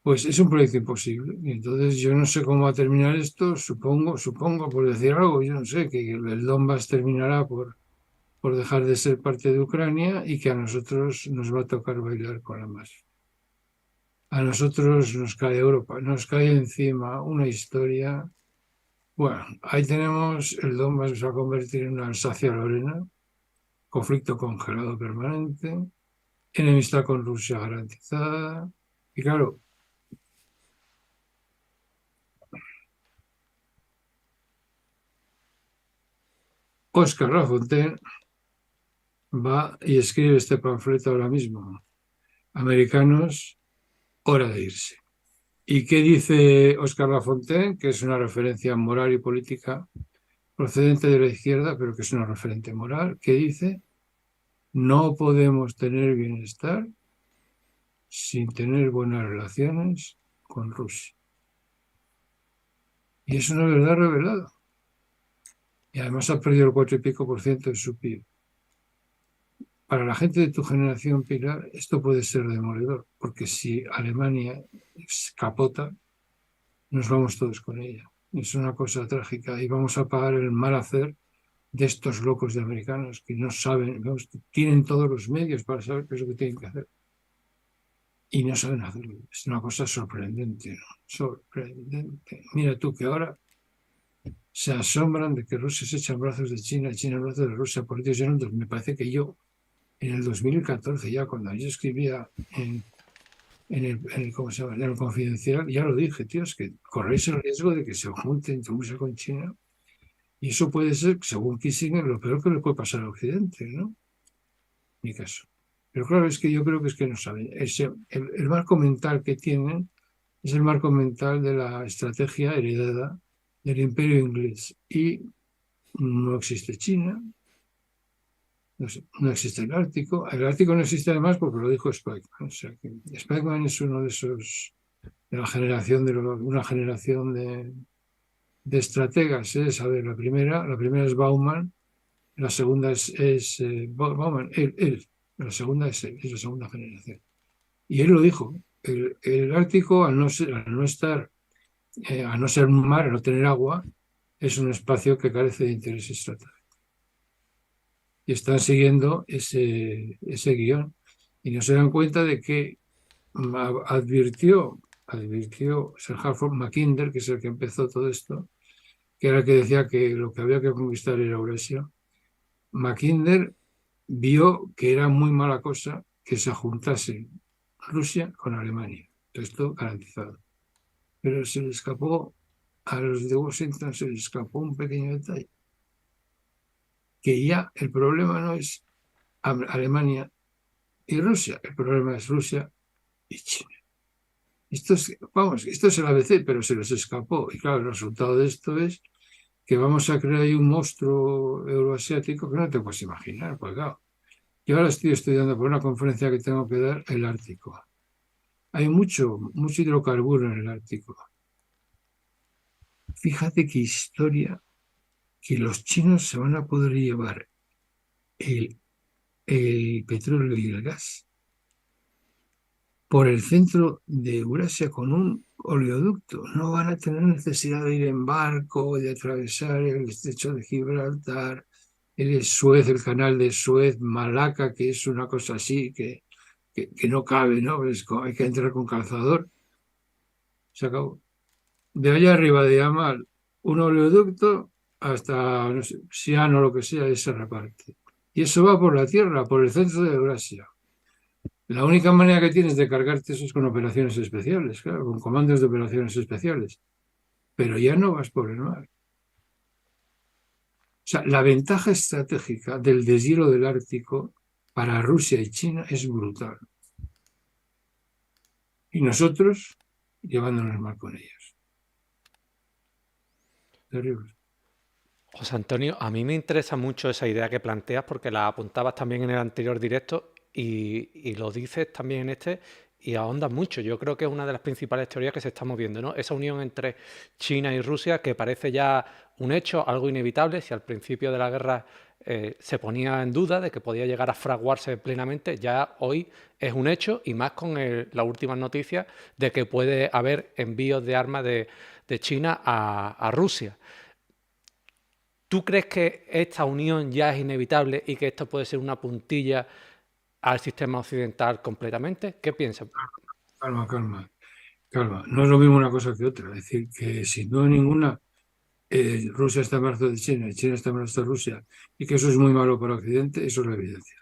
pues es un proyecto imposible. Y entonces yo no sé cómo va a terminar esto. Supongo, por decir algo, yo no sé, que el Donbass terminará por dejar de ser parte de Ucrania y que a nosotros nos va a tocar bailar con la más. A nosotros nos cae Europa, nos cae encima una historia. Bueno, ahí tenemos, el Donbass se va a convertir en una Alsacia-Lorena, conflicto congelado permanente, enemistad con Rusia garantizada. Y claro, Oscar Lafontaine va y escribe este panfleto ahora mismo. Americanos, hora de irse. ¿Y qué dice Oscar Lafontaine? Que es una referencia moral y política procedente de la izquierda, pero que es una referente moral, que dice, no podemos tener bienestar sin tener buenas relaciones con Rusia. Y es una verdad revelada. Y además ha perdido el 4 y pico % de su PIB. Para la gente de tu generación, Pilar, esto puede ser demoledor, porque si Alemania capota, nos vamos todos con ella. Es una cosa trágica y vamos a pagar el mal hacer de estos locos de americanos que no saben, vamos, que tienen todos los medios para saber qué es lo que tienen que hacer y no saben hacerlo. Es una cosa sorprendente, ¿no? Sorprendente. Mira tú que ahora se asombran de que Rusia se echa en brazos de China y China en brazos de Rusia. Por Dios, me parece que yo en el 2014 ya cuando yo escribía ¿cómo se llama? En el Confidencial, ya lo dije, tío, es que corréis el riesgo de que se junten Rusia con China y eso puede ser, según Kissinger, lo peor que le puede pasar a Occidente, ¿no? En mi caso. Pero claro, es que yo creo que es que no saben. El marco mental que tienen es el marco mental de la estrategia heredada del Imperio inglés. Y no existe China, no existe el Ártico. El Ártico no existe además porque lo dijo Spikeman. O sea, que Spikeman es uno de esos, de la generación, una generación de estrategas. A ver, la primera es Bauman, la segunda es Bauman, él, la segunda es la segunda generación. Y él lo dijo, el Ártico, al no ser un mar, al no tener agua, es un espacio que carece de interés estratégico. Y están siguiendo ese guión y no se dan cuenta de que advirtió Sir Halford Mackinder, que es el que empezó todo esto, que era el que decía que lo que había que conquistar era Eurasia. Mackinder vio que era muy mala cosa que se juntase Rusia con Alemania. Esto garantizado. Pero se le escapó a los de Washington, se les escapó un pequeño detalle, que ya el problema no es Alemania y Rusia, el problema es Rusia y China. Esto es el ABC, pero se les escapó. Y claro, el resultado de esto es que vamos a crear ahí un monstruo euroasiático que no te puedes imaginar, pues claro. Yo ahora estoy estudiando por una conferencia que tengo que dar el Ártico. Hay mucho hidrocarburo en el Ártico. Fíjate qué historia, que los chinos se van a poder llevar el, el petróleo y el gas por el centro de Eurasia con un oleoducto, no van a tener necesidad de ir en barco, de atravesar el estrecho de Gibraltar, el Suez, el canal de Suez, Malaca, que es una cosa así que no cabe, ¿no? Hay que entrar con calzador. Se acabó. De allá arriba de Yamal, un oleoducto hasta, no sé, Xi'an o lo que sea, y se reparte. Y eso va por la tierra, por el centro de Eurasia. La única manera que tienes de cargarte eso es con operaciones especiales, claro, con comandos de operaciones especiales. Pero ya no vas por el mar. O sea, la ventaja estratégica del deshielo del Ártico para Rusia y China es brutal. Y nosotros llevándonos mal con ellos. Terrible. José Antonio, a mí me interesa mucho esa idea que planteas porque la apuntabas también en el anterior directo y lo dices también en este y ahondas mucho. Yo creo que es una de las principales teorías que se está moviendo, ¿no? Esa unión entre China y Rusia que parece ya un hecho, algo inevitable. Si al principio de la guerra se ponía en duda de que podía llegar a fraguarse plenamente, ya hoy es un hecho y más con las últimas noticias de que puede haber envíos de armas de China a Rusia. ¿Tú crees que esta unión ya es inevitable y que esto puede ser una puntilla al sistema occidental completamente? ¿Qué piensas? Calma, calma, calma. No es lo mismo una cosa que otra. Es decir, que sin duda ninguna Rusia está en brazo de China y China está en brazo de Rusia y que eso es muy malo para Occidente, eso es la evidencia.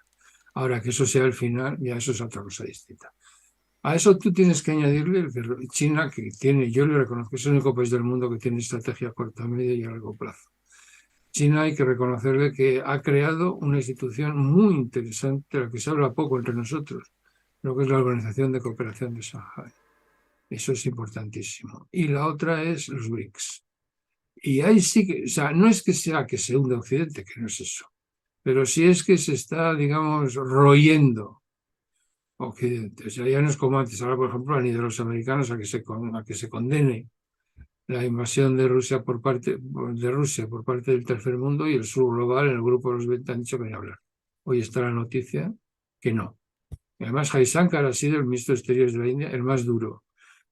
Ahora, que eso sea el final, ya eso es otra cosa distinta. A eso tú tienes que añadirle que China, que tiene, yo le reconozco, es el único país del mundo que tiene estrategia a corto, medio y a largo plazo. China hay que reconocerle que ha creado una institución muy interesante, de la que se habla poco entre nosotros, lo que es la Organización de Cooperación de Shanghái. Eso es importantísimo. Y la otra es los BRICS. Y ahí sí que, o sea, no es que sea que se hunda Occidente, que no es eso, pero sí es que se está, digamos, royendo Occidente. O sea, ya no es como antes. Ahora, por ejemplo, han ido los americanos a que se condene la invasión de Rusia por parte del tercer mundo y el sur global en el grupo de los 20 han dicho que ni hablar. Hoy está la noticia que no. Y además, Jaishankar ha sido el ministro de Exteriores de la India el más duro.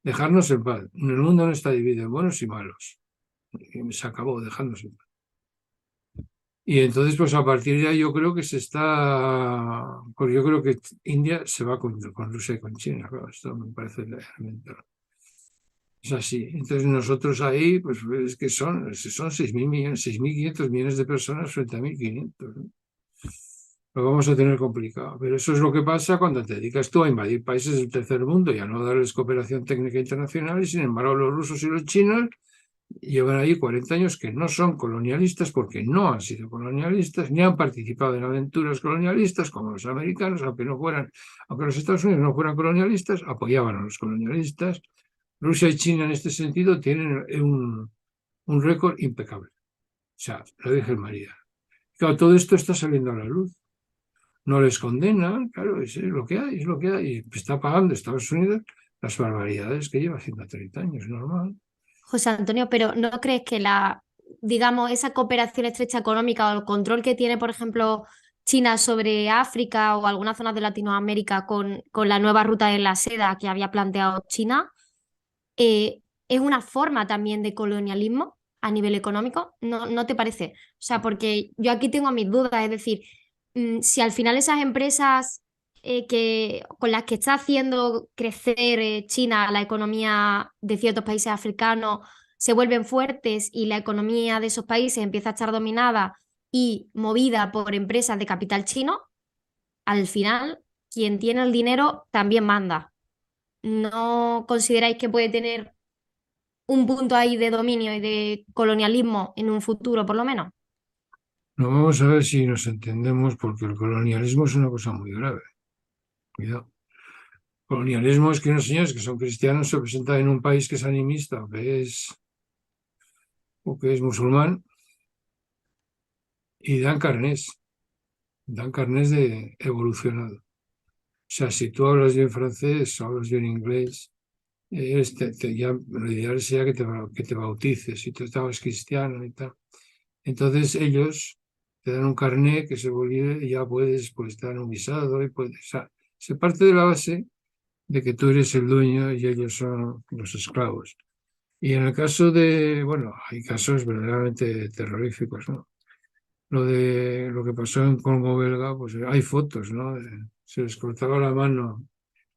Dejarnos en paz. El mundo no está dividido en buenos y malos. Y se acabó dejándose en paz. Y entonces, pues a partir de ahí yo creo que pues yo creo que India se va con Rusia y con China. Claro, esto me parece elemental. Es así. Entonces nosotros ahí, pues es que son 6.000 millones, 6.500 millones de personas frente a 1.500, ¿no? Lo vamos a tener complicado. Pero eso es lo que pasa cuando te dedicas tú a invadir países del tercer mundo y a no darles cooperación técnica internacional. Y sin embargo, los rusos y los chinos llevan ahí 40 años que no son colonialistas porque no han sido colonialistas ni han participado en aventuras colonialistas como los americanos, aunque los Estados Unidos no fueran colonialistas, apoyaban a los colonialistas. Rusia y China en este sentido tienen un récord impecable. O sea, la Virgen María. Claro, todo esto está saliendo a la luz. No les condenan, claro, es lo que hay, es lo que hay. Y está pagando Estados Unidos las barbaridades que lleva haciendo 30 años, normal. José Antonio, pero ¿no crees que digamos, esa cooperación estrecha económica o el control que tiene, por ejemplo, China sobre África o algunas zonas de Latinoamérica con la nueva ruta de la seda que había planteado China, es una forma también de colonialismo a nivel económico? ¿No te parece? O sea, porque yo aquí tengo mis dudas, es decir, si al final esas empresas con las que está haciendo crecer China la economía de ciertos países africanos se vuelven fuertes y la economía de esos países empieza a estar dominada y movida por empresas de capital chino, al final quien tiene el dinero también manda. ¿No consideráis que puede tener un punto ahí de dominio y de colonialismo en un futuro, por lo menos? No, vamos a ver si nos entendemos, porque el colonialismo es una cosa muy grave. Cuidado. Colonialismo es que unos señores que son cristianos se presentan en un país que es animista o que es musulmán y dan carnés de evolucionado. O sea, si tú hablas bien francés o hablas bien inglés, ya, lo ideal sería que te bautices si tú estabas cristiano y tal. Entonces ellos te dan un carné que se vuelve y ya puedes, pues, te dan un visado y puedes, o sea, se parte de la base de que tú eres el dueño y ellos son los esclavos. Y en el caso de, bueno, hay casos verdaderamente terroríficos, ¿no? Lo que pasó en Congo belga, pues hay fotos, ¿no? Se les cortaba la mano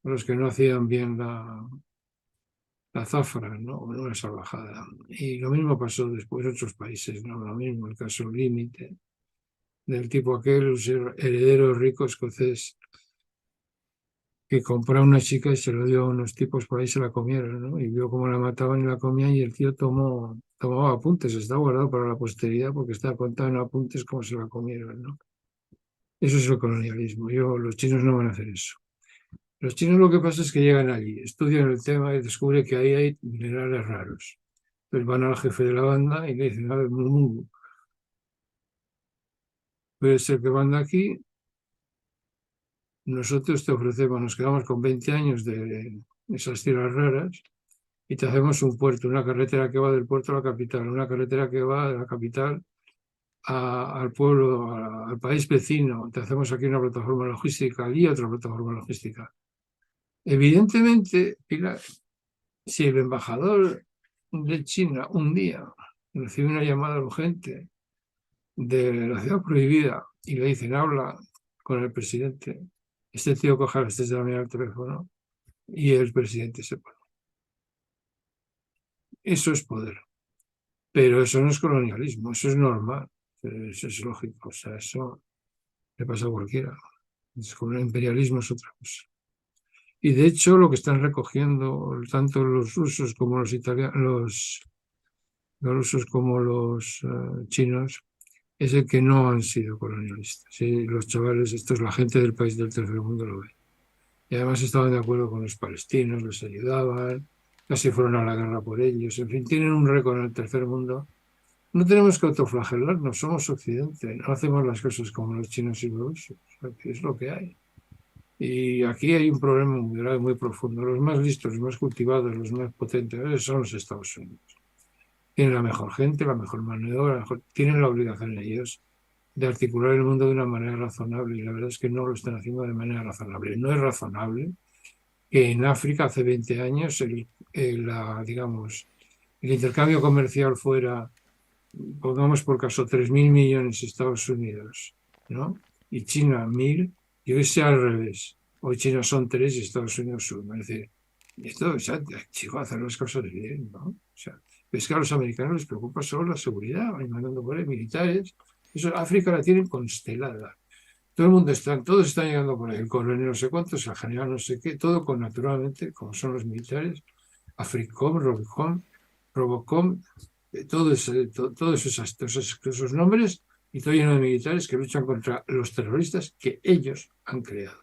a los que no hacían bien la zafra, ¿no? Una salvajada. Y lo mismo pasó después en otros países, ¿no? Lo mismo, el caso límite del tipo aquel, heredero rico escocés que compró a una chica y se lo dio a unos tipos por ahí, se la comieron, ¿no? Y vio cómo la mataban y la comían y el tío tomaba apuntes, está guardado para la posteridad porque está contado en apuntes cómo se la comieron, ¿no? Eso es el colonialismo. Los chinos no van a hacer eso. Los chinos lo que pasa es que llegan allí, estudian el tema y descubren que ahí hay minerales raros. Entonces van al jefe de la banda y le dicen, a ver, Mumu, puede ser que manda aquí, nosotros te ofrecemos, nos quedamos con 20 años de esas tierras raras y te hacemos un puerto, una carretera que va del puerto a la capital, una carretera que va de la capital al pueblo, al país vecino, te hacemos aquí una plataforma logística y otra plataforma logística. Evidentemente, Pilar, si el embajador de China un día recibe una llamada urgente de la ciudad prohibida y le dicen, habla con el presidente, este tío coge a las 3 de la mañana el teléfono y el presidente se pone. Eso es poder. Pero eso no es colonialismo, eso es normal, eso es lógico, o sea, eso le pasa a cualquiera. El imperialismo es otra cosa. Y de hecho lo que están recogiendo tanto los rusos como los italianos, los rusos como los chinos, es el que no han sido colonialistas. ¿Sí? Los chavales, esto es la gente del país del tercer mundo lo ve. Y además estaban de acuerdo con los palestinos, les ayudaban, casi fueron a la guerra por ellos. En fin, tienen un récord en el tercer mundo. No tenemos que autoflagelarnos, somos Occidente, no hacemos las cosas como los chinos y los rusos, es lo que hay. Y aquí hay un problema muy grave, muy profundo. Los más listos, los más cultivados, los más potentes son los Estados Unidos. Tienen la mejor gente, la mejor mano de obra, tienen la obligación ellos de articular el mundo de una manera razonable y la verdad es que no lo están haciendo de manera razonable. No es razonable que en África hace 20 años digamos, el intercambio comercial fuera, pongamos por caso, 3.000 millones Estados Unidos, ¿no? Y China 1.000, y hoy sea al revés. Hoy China son 3 y Estados Unidos 1. Es decir, esto, o sea, chico, hacer las cosas bien, ¿no? O sea, es que a los americanos les preocupa solo la seguridad, van mandando por ahí militares. Eso, África la tienen constelada. Todo el mundo está, todos están llegando por ahí, el coronel no sé cuántos, el general no sé qué, todo con naturalmente, como son los militares, Africom, Robocom, todos esos nombres y todo lleno de militares que luchan contra los terroristas que ellos han creado.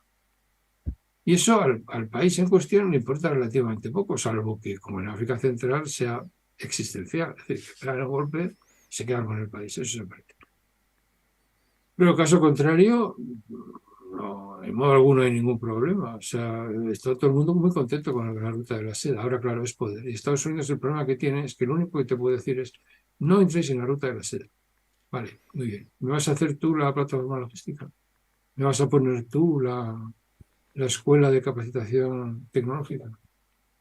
Y eso al país en cuestión le importa relativamente poco, salvo que, como en África Central, sea existencial. Es decir, que pegan el golpe y se quedan con el país. Eso es parte. Pero caso contrario, no, en modo alguno hay ningún problema. O sea, está todo el mundo muy contento con la ruta de la seda. Ahora, claro, es poder. Y Estados Unidos el problema que tiene es que lo único que te puede decir es no entréis en la ruta de la seda. Vale, muy bien. ¿Me vas a hacer tú la plataforma logística? ¿Me vas a poner tú la escuela de capacitación tecnológica?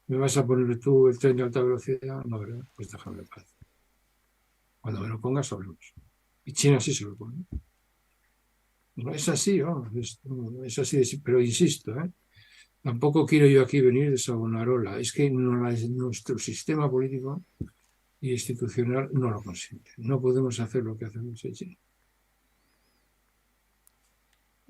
¿Me vas a poner tú el tren de alta velocidad? No, ¿verdad? Pues déjame en paz. Cuando me lo pongas, hablamos. Y China sí se lo pone. No es así, vamos, es así, pero insisto, tampoco quiero yo aquí venir de Savonarola, es que nuestro sistema político y institucional no lo consiente. No podemos hacer lo que hacemos en China.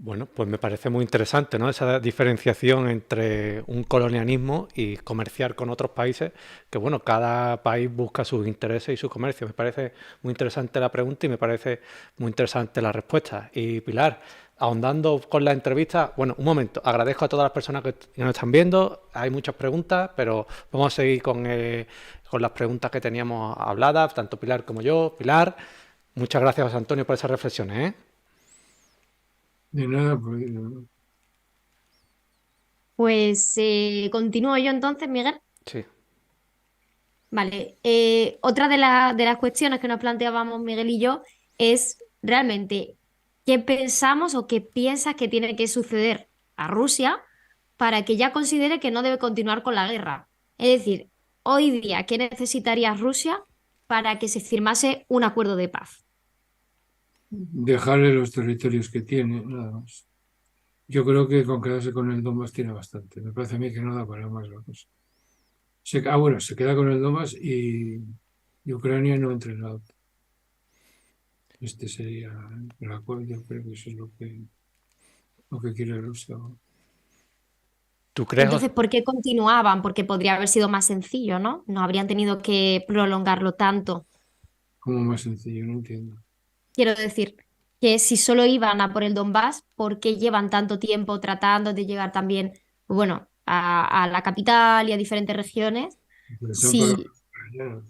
Bueno, pues me parece muy interesante, ¿no? Esa diferenciación entre un colonialismo y comerciar con otros países, que bueno, cada país busca sus intereses y sus comercios. Me parece muy interesante la pregunta y me parece muy interesante la respuesta. Y Pilar, ahondando con la entrevista, bueno, un momento, agradezco a todas las personas que nos están viendo, hay muchas preguntas, pero vamos a seguir con las preguntas que teníamos habladas, tanto Pilar como yo. Pilar, muchas gracias, José Antonio, por esas reflexiones, ¿eh? De nada, pues, Pues continúo yo entonces, Miguel. Sí. Vale, otra de las cuestiones que nos planteábamos Miguel y yo es realmente qué pensamos o qué piensas que tiene que suceder a Rusia para que ya considere que no debe continuar con la guerra. Es decir, hoy día, ¿qué necesitaría Rusia para que se firmase un acuerdo de paz? Dejarle los territorios que tiene, nada más. Yo creo que con quedarse con el Donbass tiene bastante. Me parece a mí que no da para más la cosa. Bueno, se queda con el Donbass y Ucrania no entra en la OTAN. Este sería el acuerdo. Yo creo que eso es lo que quiere Rusia. ¿Tú crees, Entonces, ¿por qué continuaban? Porque podría haber sido más sencillo, ¿no? No habrían tenido que prolongarlo tanto. Como más sencillo, no entiendo. Quiero decir que si solo iban a por el Donbass, ¿por qué llevan tanto tiempo tratando de llegar también, bueno, a la capital y a diferentes regiones? Porque les han parado Si los ucranianos.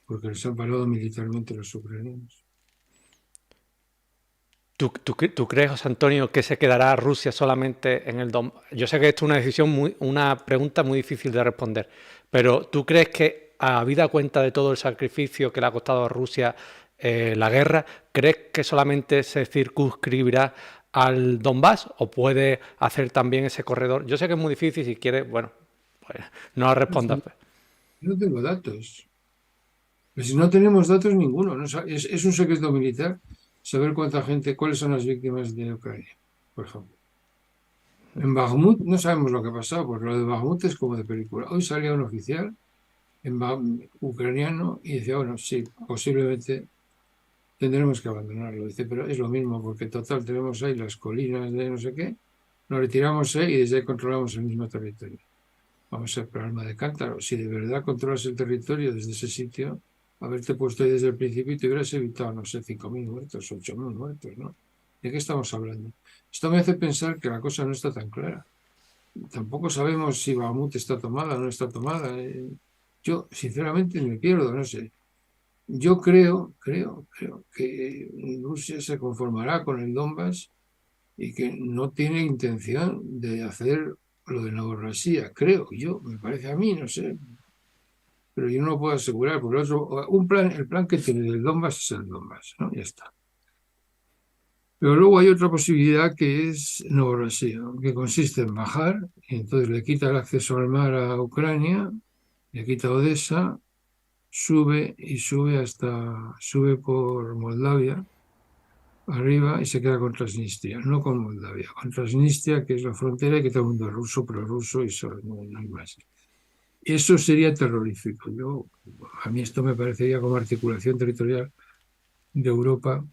Porque les han parado militarmente los ucranianos. tú crees, José Antonio, que se quedará Rusia solamente en el Donbass? Yo sé que esto es una decisión una pregunta muy difícil de responder, pero ¿tú crees que, habida cuenta de todo el sacrificio que le ha costado a Rusia la guerra, crees que solamente se circunscribirá al Donbass o puede hacer también ese corredor? Yo sé que es muy difícil, si quieres, bueno, pues no respondas. No tengo datos. Pues si no tenemos datos ninguno, es un secreto militar saber cuánta gente, cuáles son las víctimas de Ucrania, por ejemplo. En Bakhmut no sabemos lo que ha pasado, porque lo de Bakhmut es como de película. Hoy salía un oficial ucraniano y decía, bueno, sí, posiblemente tendremos que abandonarlo. Dice, pero es lo mismo, porque total tenemos ahí las colinas de no sé qué, nos retiramos ahí y desde ahí controlamos el mismo territorio. Vamos a ver, pero alma de cántaro, si de verdad controlas el territorio desde ese sitio, haberte puesto ahí desde el principio y te hubieras evitado, no sé, 5.000 muertos, 8.000 muertos, ¿no? ¿De qué estamos hablando? Esto me hace pensar que la cosa no está tan clara. Tampoco sabemos si Bakhmut está tomada o no está tomada. Yo, sinceramente, me pierdo, no sé. Yo creo que Rusia se conformará con el Donbass y que no tiene intención de hacer lo de Novorossiya, creo yo, me parece a mí, no sé, pero yo no lo puedo asegurar, porque el plan que tiene del Donbass es el Donbass, ¿no? Ya está. Pero luego hay otra posibilidad que es Novorossiya, que consiste en bajar y entonces le quita el acceso al mar a Ucrania, le quita Odessa, sube por Moldavia arriba y se queda con Transnistria, no con Moldavia, con Transnistria, que es la frontera y que todo el mundo es ruso, prorruso y solo, no hay más. Eso sería terrorífico. A mí esto me parecería como articulación territorial de Europa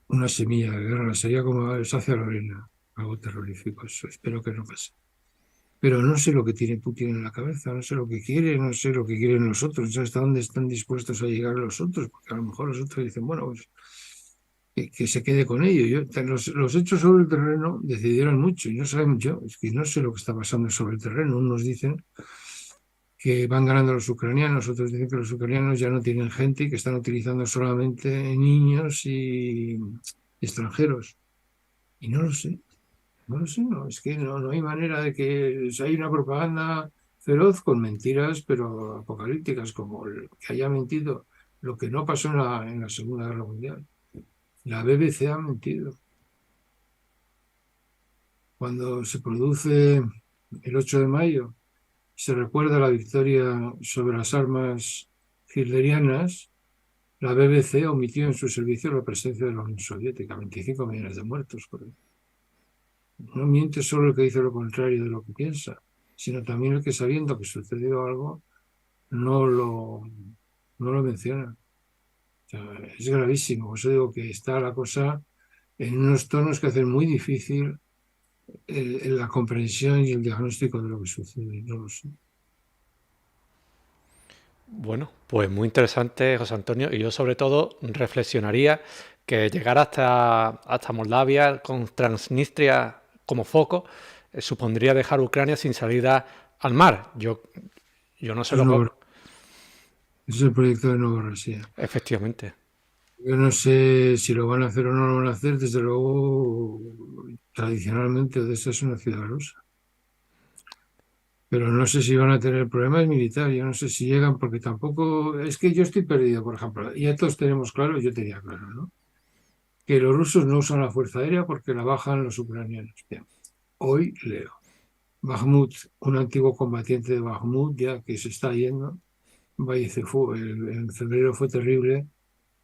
una semilla de guerra, sería como Alsacia Lorena, algo terrorífico. Eso espero que no pase. Pero no sé lo que tiene Putin en la cabeza, no sé lo que quiere, no sé lo que quieren los otros, no sé hasta dónde están dispuestos a llegar los otros, porque a lo mejor los otros dicen, bueno, pues que se quede con ello. Los hechos sobre el terreno decidieron mucho y no sabemos es que no sé lo que está pasando sobre el terreno. Unos dicen que van ganando los ucranianos, otros dicen que los ucranianos ya no tienen gente y que están utilizando solamente niños y extranjeros. Y no lo sé, no lo sé, no, es que no hay manera de que hay una propaganda feroz con mentiras, pero apocalípticas, como el que haya mentido lo que no pasó en la Segunda Guerra Mundial. La BBC ha mentido. Cuando se produce el 8 de mayo, se recuerda la victoria sobre las armas hitlerianas, la BBC omitió en su servicio la presencia de la Unión Soviética, 25 millones de muertos. No miente solo el que dice lo contrario de lo que piensa, sino también el que sabiendo que sucedió algo, no lo, no lo menciona. O sea, es gravísimo. Por eso digo que está la cosa en unos tonos que hacen muy difícil la comprensión y el diagnóstico de lo que sucede. No lo sé. Bueno, pues muy interesante, José Antonio, y yo sobre todo reflexionaría que llegar hasta Moldavia con Transnistria como foco supondría dejar Ucrania sin salida al mar. Yo no sé Es, lo que... nuevo, es el proyecto de Novorossiya. Efectivamente. Yo no sé si lo van a hacer o no lo van a hacer. Desde luego, tradicionalmente Odessa es una ciudad rusa. Pero no sé si van a tener problemas militares. Yo no sé si llegan, porque tampoco... Es que yo estoy perdido, por ejemplo. Ya todos tenemos claro, yo tenía claro, ¿no? Que los rusos no usan la fuerza aérea porque la bajan los ucranianos. Bien. hoy leo. Bakhmut, un antiguo combatiente de Bakhmut, ya que se está yendo, en febrero fue terrible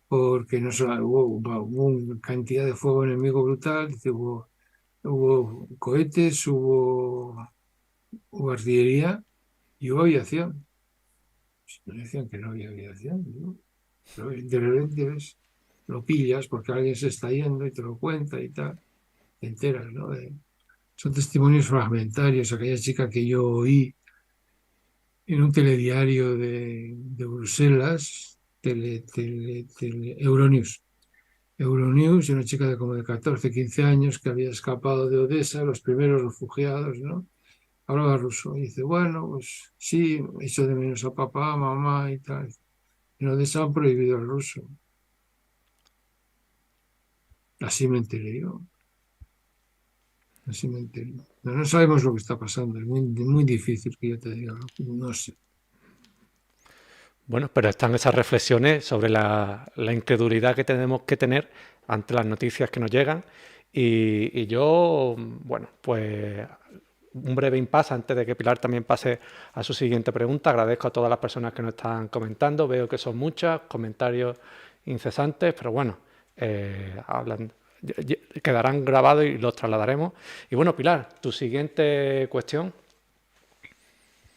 porque no solo hubo una cantidad de fuego enemigo brutal, dice, hubo cohetes, hubo artillería y hubo aviación. No decían que no había aviación, ¿no? Pero de repente lo pillas porque alguien se está yendo y te lo cuenta y tal, te enteras, ¿no? Son testimonios fragmentarios. Aquella chica que yo oí en un telediario de Bruselas, Euronews. Euronews, una chica de como de 14, 15 años que había escapado de Odessa, los primeros refugiados, ¿no? Hablaba ruso y dice, bueno, pues sí, echo de menos a papá, mamá y tal. En Odessa han prohibido el ruso. Así me enteré yo. Así me enteré. No sabemos lo que está pasando. Es muy difícil que yo te diga. No sé. Bueno, pero están esas reflexiones sobre la incredulidad que tenemos que tener ante las noticias que nos llegan. Y yo, bueno, pues un breve impasse antes de que Pilar también pase a su siguiente pregunta. Agradezco a todas las personas que nos están comentando. Veo que son muchas, comentarios incesantes, pero bueno, quedarán grabados y los trasladaremos. Y bueno, Pilar, tu siguiente cuestión.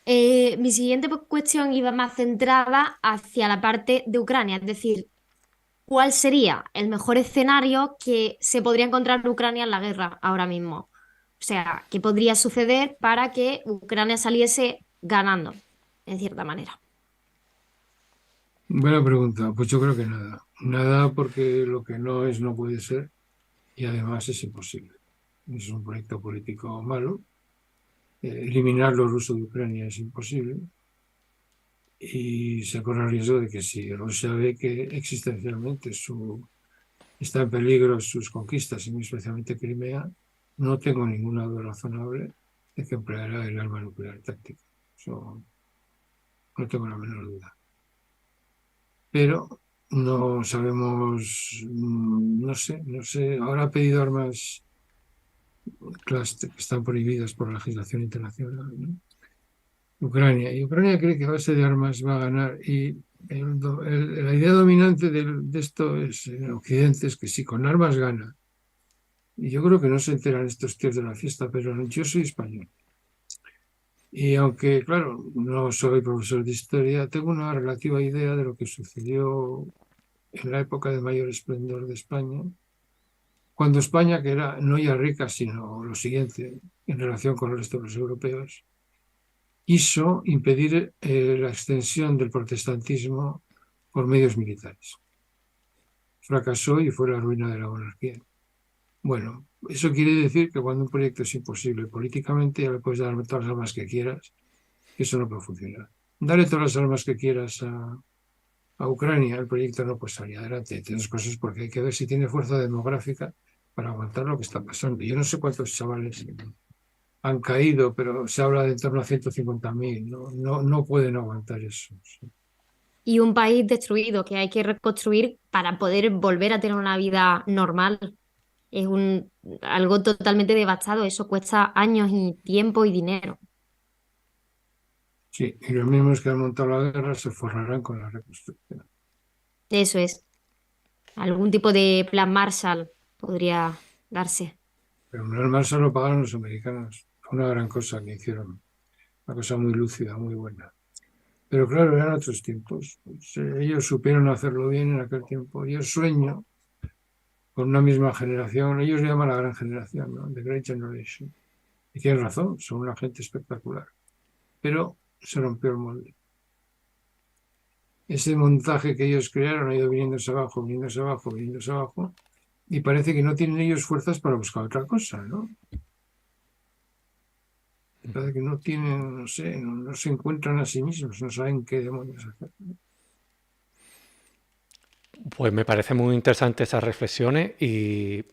Mi siguiente cuestión iba más centrada hacia la parte de Ucrania, es decir, ¿cuál sería el mejor escenario que se podría encontrar Ucrania en la guerra ahora mismo? O sea, ¿qué podría suceder para que Ucrania saliese ganando, en cierta manera? Buena pregunta. Pues yo creo que nada. Nada porque lo que no es no puede ser y además es imposible. Es un proyecto político malo. Eliminar los rusos de Ucrania es imposible y se corre el riesgo de que si Rusia ve que existencialmente está en peligro sus conquistas, y muy especialmente Crimea, no tengo ninguna duda razonable de que empleará el arma nuclear táctica. Eso no tengo la menor duda. Pero no sabemos, no sé. Ahora ha pedido armas que están prohibidas por la legislación internacional, ¿no? Ucrania. Y Ucrania cree que a base de armas va a ganar. Y la idea dominante de esto es, en Occidente, es que sí, con armas gana. Y yo creo que no se enteran estos tíos de la fiesta, pero yo soy español. Y aunque, claro, no soy profesor de historia, tengo una relativa idea de lo que sucedió en la época de mayor esplendor de España, cuando España, que era no ya rica, sino lo siguiente en relación con el resto de los europeos, quiso impedir la extensión del protestantismo por medios militares. Fracasó y fue la ruina de la monarquía. Bueno, eso quiere decir que cuando un proyecto es imposible políticamente, ya le puedes dar todas las armas que quieras, que eso no puede funcionar. Dale todas las armas que quieras a Ucrania, el proyecto no puede salir adelante, entre otras cosas porque hay que ver si tiene fuerza demográfica para aguantar lo que está pasando. Yo no sé cuántos chavales han caído, pero se habla de en torno a 150.000, no pueden aguantar eso. Y un país destruido que hay que reconstruir para poder volver a tener una vida normal. Es algo totalmente devastado. Eso cuesta años y tiempo y dinero. Sí, y los mismos que han montado la guerra se forrarán con la reconstrucción. Eso es. Algún tipo de plan Marshall podría darse. Pero el Marshall lo pagaron los americanos. Fue una gran cosa que hicieron, una cosa muy lúcida, muy buena. Pero claro, eran otros tiempos. Pues, ellos supieron hacerlo bien en aquel tiempo. Yo sueño con una misma generación. Ellos le llaman la gran generación, ¿no? The Great Generation. Y tienen razón, son una gente espectacular. Pero se rompió el molde. Ese montaje que ellos crearon ha ido viniéndose abajo, viniéndose abajo, viniéndose abajo. Y parece que no tienen ellos fuerzas para buscar otra cosa, ¿no? Parece que no tienen, no sé, no se encuentran a sí mismos, no saben qué demonios hacer. Pues me parece muy interesante esas reflexiones y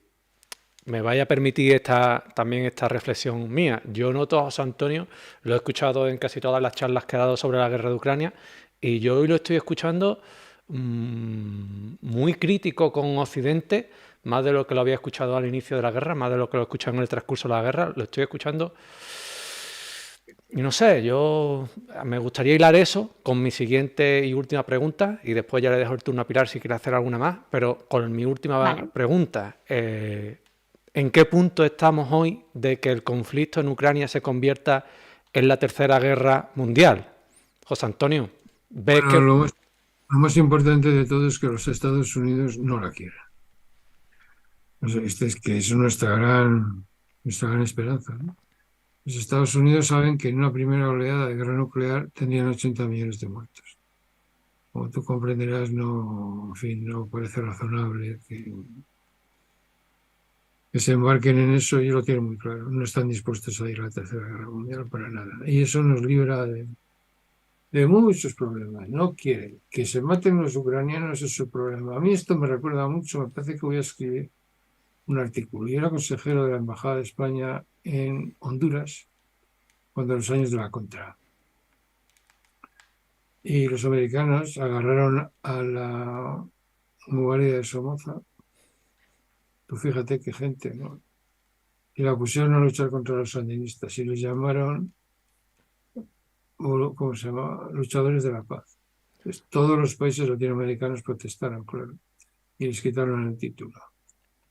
me vaya a permitir también esta reflexión mía. Yo noto a José Antonio, lo he escuchado en casi todas las charlas que ha dado sobre la guerra de Ucrania y yo hoy lo estoy escuchando muy crítico con Occidente más de lo que lo había escuchado al inicio de la guerra, más de lo que lo he escuchado en el transcurso de la guerra, lo estoy escuchando. Y no sé, yo me gustaría hilar eso con mi siguiente y última pregunta, y después ya le dejo el turno a Pilar si quiere hacer alguna más, pero con mi última pregunta, ¿en qué punto estamos hoy de que el conflicto en Ucrania se convierta en la tercera guerra mundial? José Antonio, ¿ves que...? Lo más importante de todo es que los Estados Unidos no la quieren. O sea, que es nuestra gran esperanza, ¿no? Los Estados Unidos saben que en una primera oleada de guerra nuclear tendrían 80 millones de muertos. Como tú comprenderás, no, en fin, no parece razonable que se embarquen en eso, y lo tienen muy claro. No están dispuestos a ir a la tercera guerra mundial para nada. Y eso nos libra de muchos problemas. No quieren que se maten los ucranianos, es su problema. A mí esto me recuerda mucho, me parece que voy a escribir un artículo. Yo era consejero de la Embajada de España en Honduras cuando los años de la Contra. Y los americanos agarraron a la guardia de Somoza. Tú fíjate qué gente, ¿no? Y la pusieron a luchar contra los sandinistas y los llamaron, ¿cómo se llama? Luchadores de la paz. Entonces, todos los países latinoamericanos protestaron, claro, y les quitaron el título.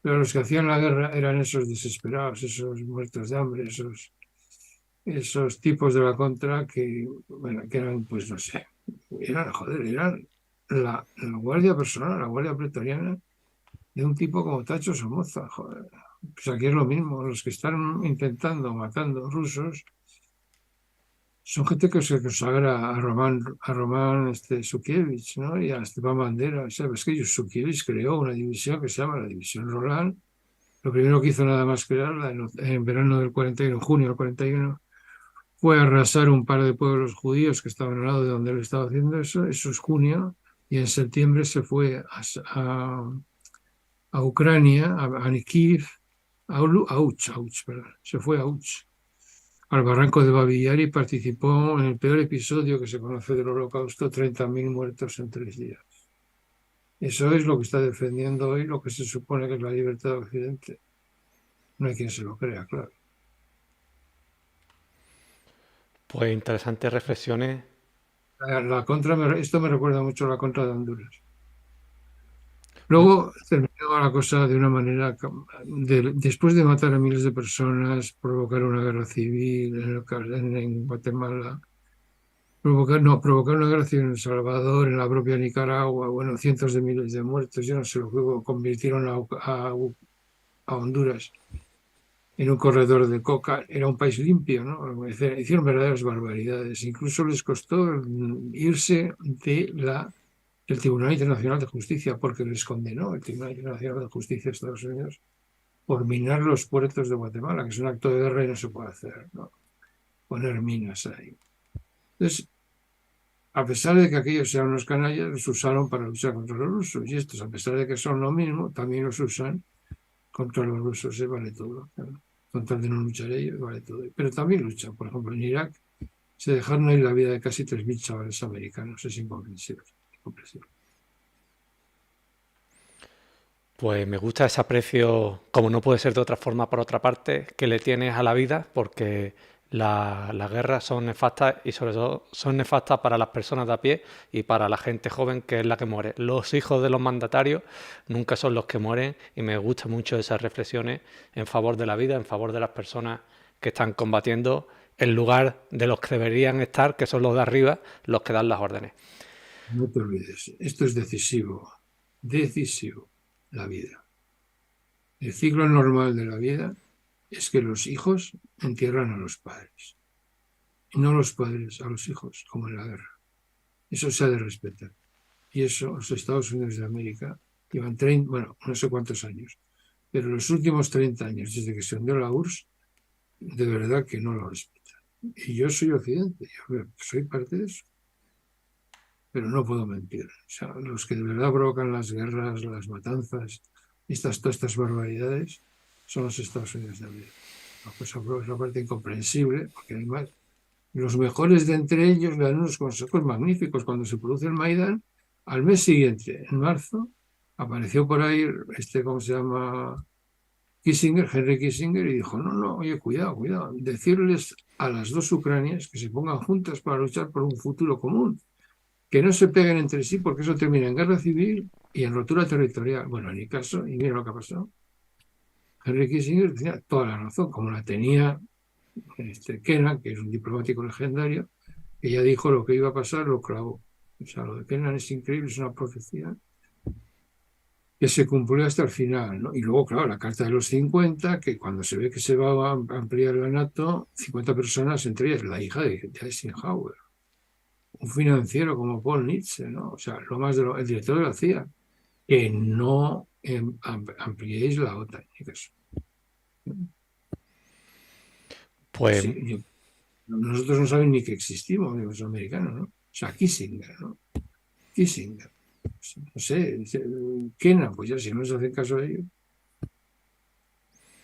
Pero los que hacían la guerra eran esos desesperados, esos muertos de hambre, esos tipos de la Contra que, bueno, que eran, pues no sé, eran la guardia personal, la guardia pretoriana de un tipo como Tacho Somoza, joder. Pues aquí es lo mismo, los que están matando rusos, son gente que se consagra a Román Sukievich, ¿no? Y a Stepan Bandera. ¿Sabes que Sukievich creó una división que se llama la División Roland? Lo primero que hizo nada más crearla en verano del 41, en junio del 41, fue arrasar un par de pueblos judíos que estaban al lado de donde él estaba haciendo eso. Eso es junio. Y en septiembre se fue a Ucrania, a Kiev, a Auch, perdón. Se fue a Auch, al barranco de Babi Yar, y participó en el peor episodio que se conoce del Holocausto, 30.000 muertos en 3 días. Eso es lo que está defendiendo hoy lo que se supone que es la libertad de Occidente. No hay quien se lo crea, claro. Pues interesantes reflexiones. Esto me recuerda mucho a la Contra de Honduras. Luego terminó la cosa de una manera, después de matar a miles de personas, provocar una guerra civil en Guatemala, provocar una guerra civil en El Salvador, en la propia Nicaragua, bueno, cientos de miles de muertos. Yo no sé, luego convirtieron a Honduras en un corredor de coca. Era un país limpio, ¿no? Hicieron verdaderas barbaridades. Incluso les costó irse del Tribunal Internacional de Justicia, porque les condenó el Tribunal Internacional de Justicia de Estados Unidos por minar los puertos de Guatemala, que es un acto de guerra y no se puede hacer, ¿no? Poner minas ahí. Entonces, a pesar de que aquellos sean unos canallas, los usaron para luchar contra los rusos. Y estos, a pesar de que son lo mismo, también los usan contra los rusos. Vale todo, claro. Con tal de no luchar ellos, vale todo. Pero también luchan. Por ejemplo, en Irak se dejaron ir la vida de casi 3.000 chavales americanos. Es incomprensible. Pues me gusta ese aprecio, como no puede ser de otra forma, por otra parte, que le tienes a la vida, porque las guerras son nefastas, y sobre todo son nefastas para las personas de a pie y para la gente joven, que es la que muere. Los hijos de los mandatarios nunca son los que mueren, y me gustan mucho esas reflexiones en favor de la vida, en favor de las personas que están combatiendo en lugar de los que deberían estar, que son los de arriba, los que dan las órdenes. No te olvides, esto es decisivo, la vida. El ciclo normal de la vida es que los hijos entierran a los padres, y no los padres a los hijos, como en la guerra. Eso se ha de respetar. Y eso los Estados Unidos de América llevan no sé cuántos años, pero los últimos 30 años, desde que se hundió la URSS, de verdad que no lo respetan. Y yo soy Occidente, yo soy parte de eso. Pero no puedo mentir. O sea, los que de verdad provocan las guerras, las matanzas, todas estas barbaridades, son los Estados Unidos de América. Pues es la parte incomprensible, porque además los mejores de entre ellos le dan unos consejos magníficos. Cuando se produce el Maidán, al mes siguiente, en marzo, apareció por ahí ¿cómo se llama? Kissinger, Henry Kissinger, y dijo, no, no, oye, cuidado, cuidado, decirles a las dos Ucranias que se pongan juntas para luchar por un futuro común, que no se peguen entre sí porque eso termina en guerra civil y en rotura territorial. Bueno, en mi caso, y mira lo que ha pasado. Henry Kissinger tenía toda la razón, como la tenía Kennan, que es un diplomático legendario, que ya dijo lo que iba a pasar, lo clavó. O sea, lo de Kennan es increíble, es una profecía que se cumplió hasta el final, ¿no? Y luego, claro, la Carta de los 50, que cuando se ve que se va a ampliar la NATO, 50 personas, entre ellas la hija de Eisenhower, un financiero como Paul Nietzsche, ¿no? O sea, el director de la CIA, que no ampliéis la OTAN, ni caso. Pues Sí, nosotros no saben ni que existimos, los americanos, ¿no? O sea, Kissinger, ¿no? Kissinger. No sé, Kennan, pues ya si no se hace caso a ellos.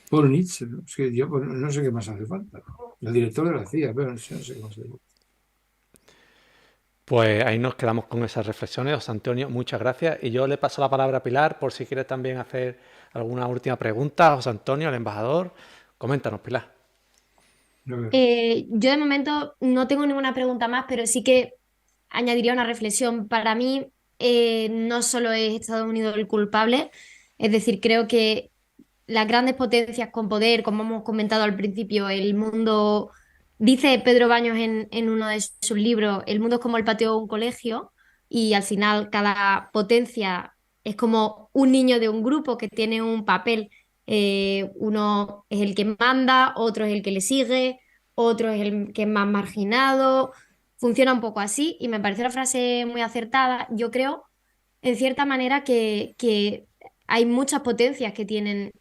Paul Nietzsche, ¿no? Es que yo pues, no sé qué más hace falta, ¿no? El director de la CIA, pero no sé qué más hace falta. Pues ahí nos quedamos con esas reflexiones. José Antonio, muchas gracias. Y yo le paso la palabra a Pilar por si quieres también hacer alguna última pregunta. José Antonio, el embajador. Coméntanos, Pilar. Yo de momento no tengo ninguna pregunta más, pero sí que añadiría una reflexión. Para mí, no solo es Estados Unidos el culpable, es decir, creo que las grandes potencias con poder, como hemos comentado al principio, el mundo, dice Pedro Baños en uno de sus libros, el mundo es como el patio de un colegio y al final cada potencia es como un niño de un grupo que tiene un papel. Uno es el que manda, otro es el que le sigue, otro es el que es más marginado. Funciona un poco así y me parece una frase muy acertada. Yo creo, en cierta manera, que hay muchas potencias que tienen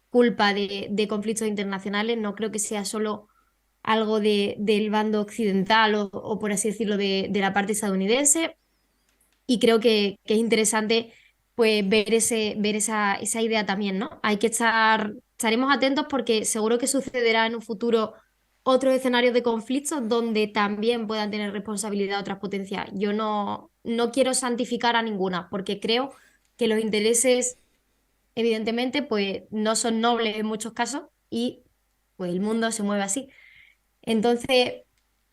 culpa de conflictos internacionales. No creo que sea solo algo del bando occidental o, por así decirlo, de la parte estadounidense. Y creo que es interesante pues ver esa idea también, ¿no? Hay que estaremos atentos porque seguro que sucederá en un futuro otros escenarios de conflictos donde también puedan tener responsabilidad otras potencias. Yo no quiero santificar a ninguna porque creo que los intereses evidentemente, pues no son nobles en muchos casos y pues el mundo se mueve así. Entonces,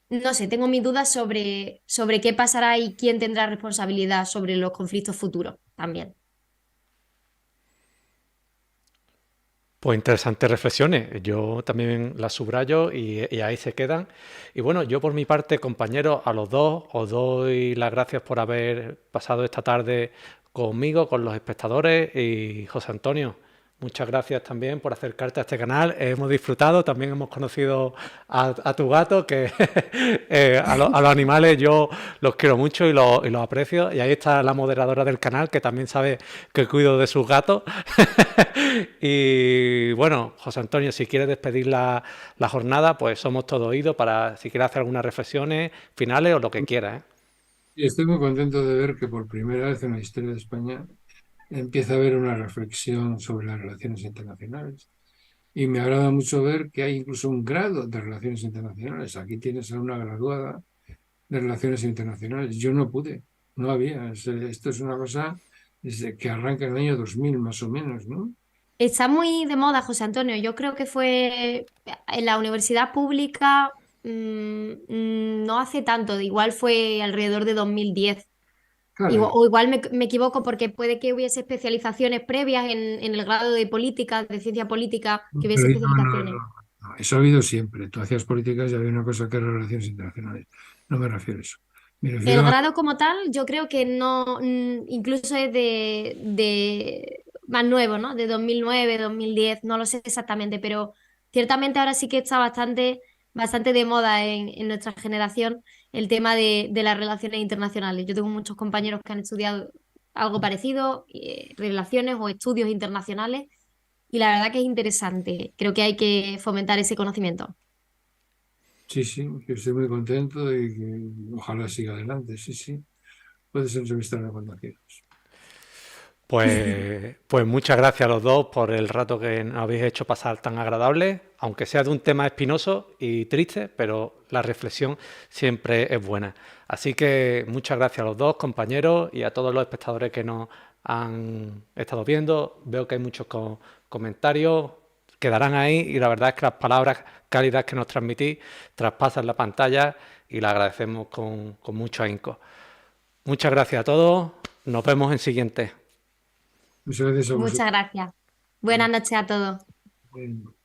no sé, tengo mis dudas sobre qué pasará y quién tendrá responsabilidad sobre los conflictos futuros también. Pues interesantes reflexiones. Yo también las subrayo y ahí se quedan. Y bueno, yo por mi parte, compañeros, a los dos os doy las gracias por haber pasado esta tarde conmigo, con los espectadores. Y José Antonio, muchas gracias también por acercarte a este canal. Hemos disfrutado, también hemos conocido a tu gato, que a los animales yo los quiero mucho y los aprecio. Y ahí está la moderadora del canal, que también sabe que cuido de sus gatos. Y bueno, José Antonio, si quieres despedir la jornada, pues somos todo oídos para si quieres hacer algunas reflexiones finales o lo que quieras, ¿eh? Y estoy muy contento de ver que por primera vez en la historia de España empieza a haber una reflexión sobre las relaciones internacionales. Y me agrada mucho ver que hay incluso un grado de relaciones internacionales. Aquí tienes a una graduada de relaciones internacionales. Yo no pude, no había. Esto es una cosa que arranca en el año 2000 más o menos, ¿no? Está muy de moda, José Antonio. Yo creo que fue en la universidad pública no hace tanto, igual fue alrededor de 2010. Claro, O igual me equivoco porque puede que hubiese especializaciones previas en el grado de política, de ciencia política, que hubiese pero no, especializaciones. no, eso ha habido siempre. Tú hacías políticas y había una cosa que era relaciones internacionales. No me refiero a eso. Me El refiero a... grado como tal, yo creo que no, incluso es de más nuevo, ¿no? De 2009, 2010, no lo sé exactamente, pero ciertamente ahora sí que está bastante de moda en nuestra generación el tema de las relaciones internacionales. Yo tengo muchos compañeros que han estudiado algo parecido, relaciones o estudios internacionales, y la verdad que es interesante. Creo que hay que fomentar ese conocimiento. Sí, sí, que estoy muy contento y que ojalá siga adelante. Sí, sí. Puedes entrevistarme cuando quieras. Pues muchas gracias a los dos por el rato que nos habéis hecho pasar tan agradable, aunque sea de un tema espinoso y triste, pero la reflexión siempre es buena. Así que muchas gracias a los dos, compañeros, y a todos los espectadores que nos han estado viendo. Veo que hay muchos comentarios, quedarán ahí y la verdad es que las palabras cálidas que nos transmitís traspasan la pantalla y la agradecemos con mucho ahínco. Muchas gracias a todos. Nos vemos en siguiente. Muchas gracias a vosotros. Muchas gracias. Buenas noches a todos. Bien.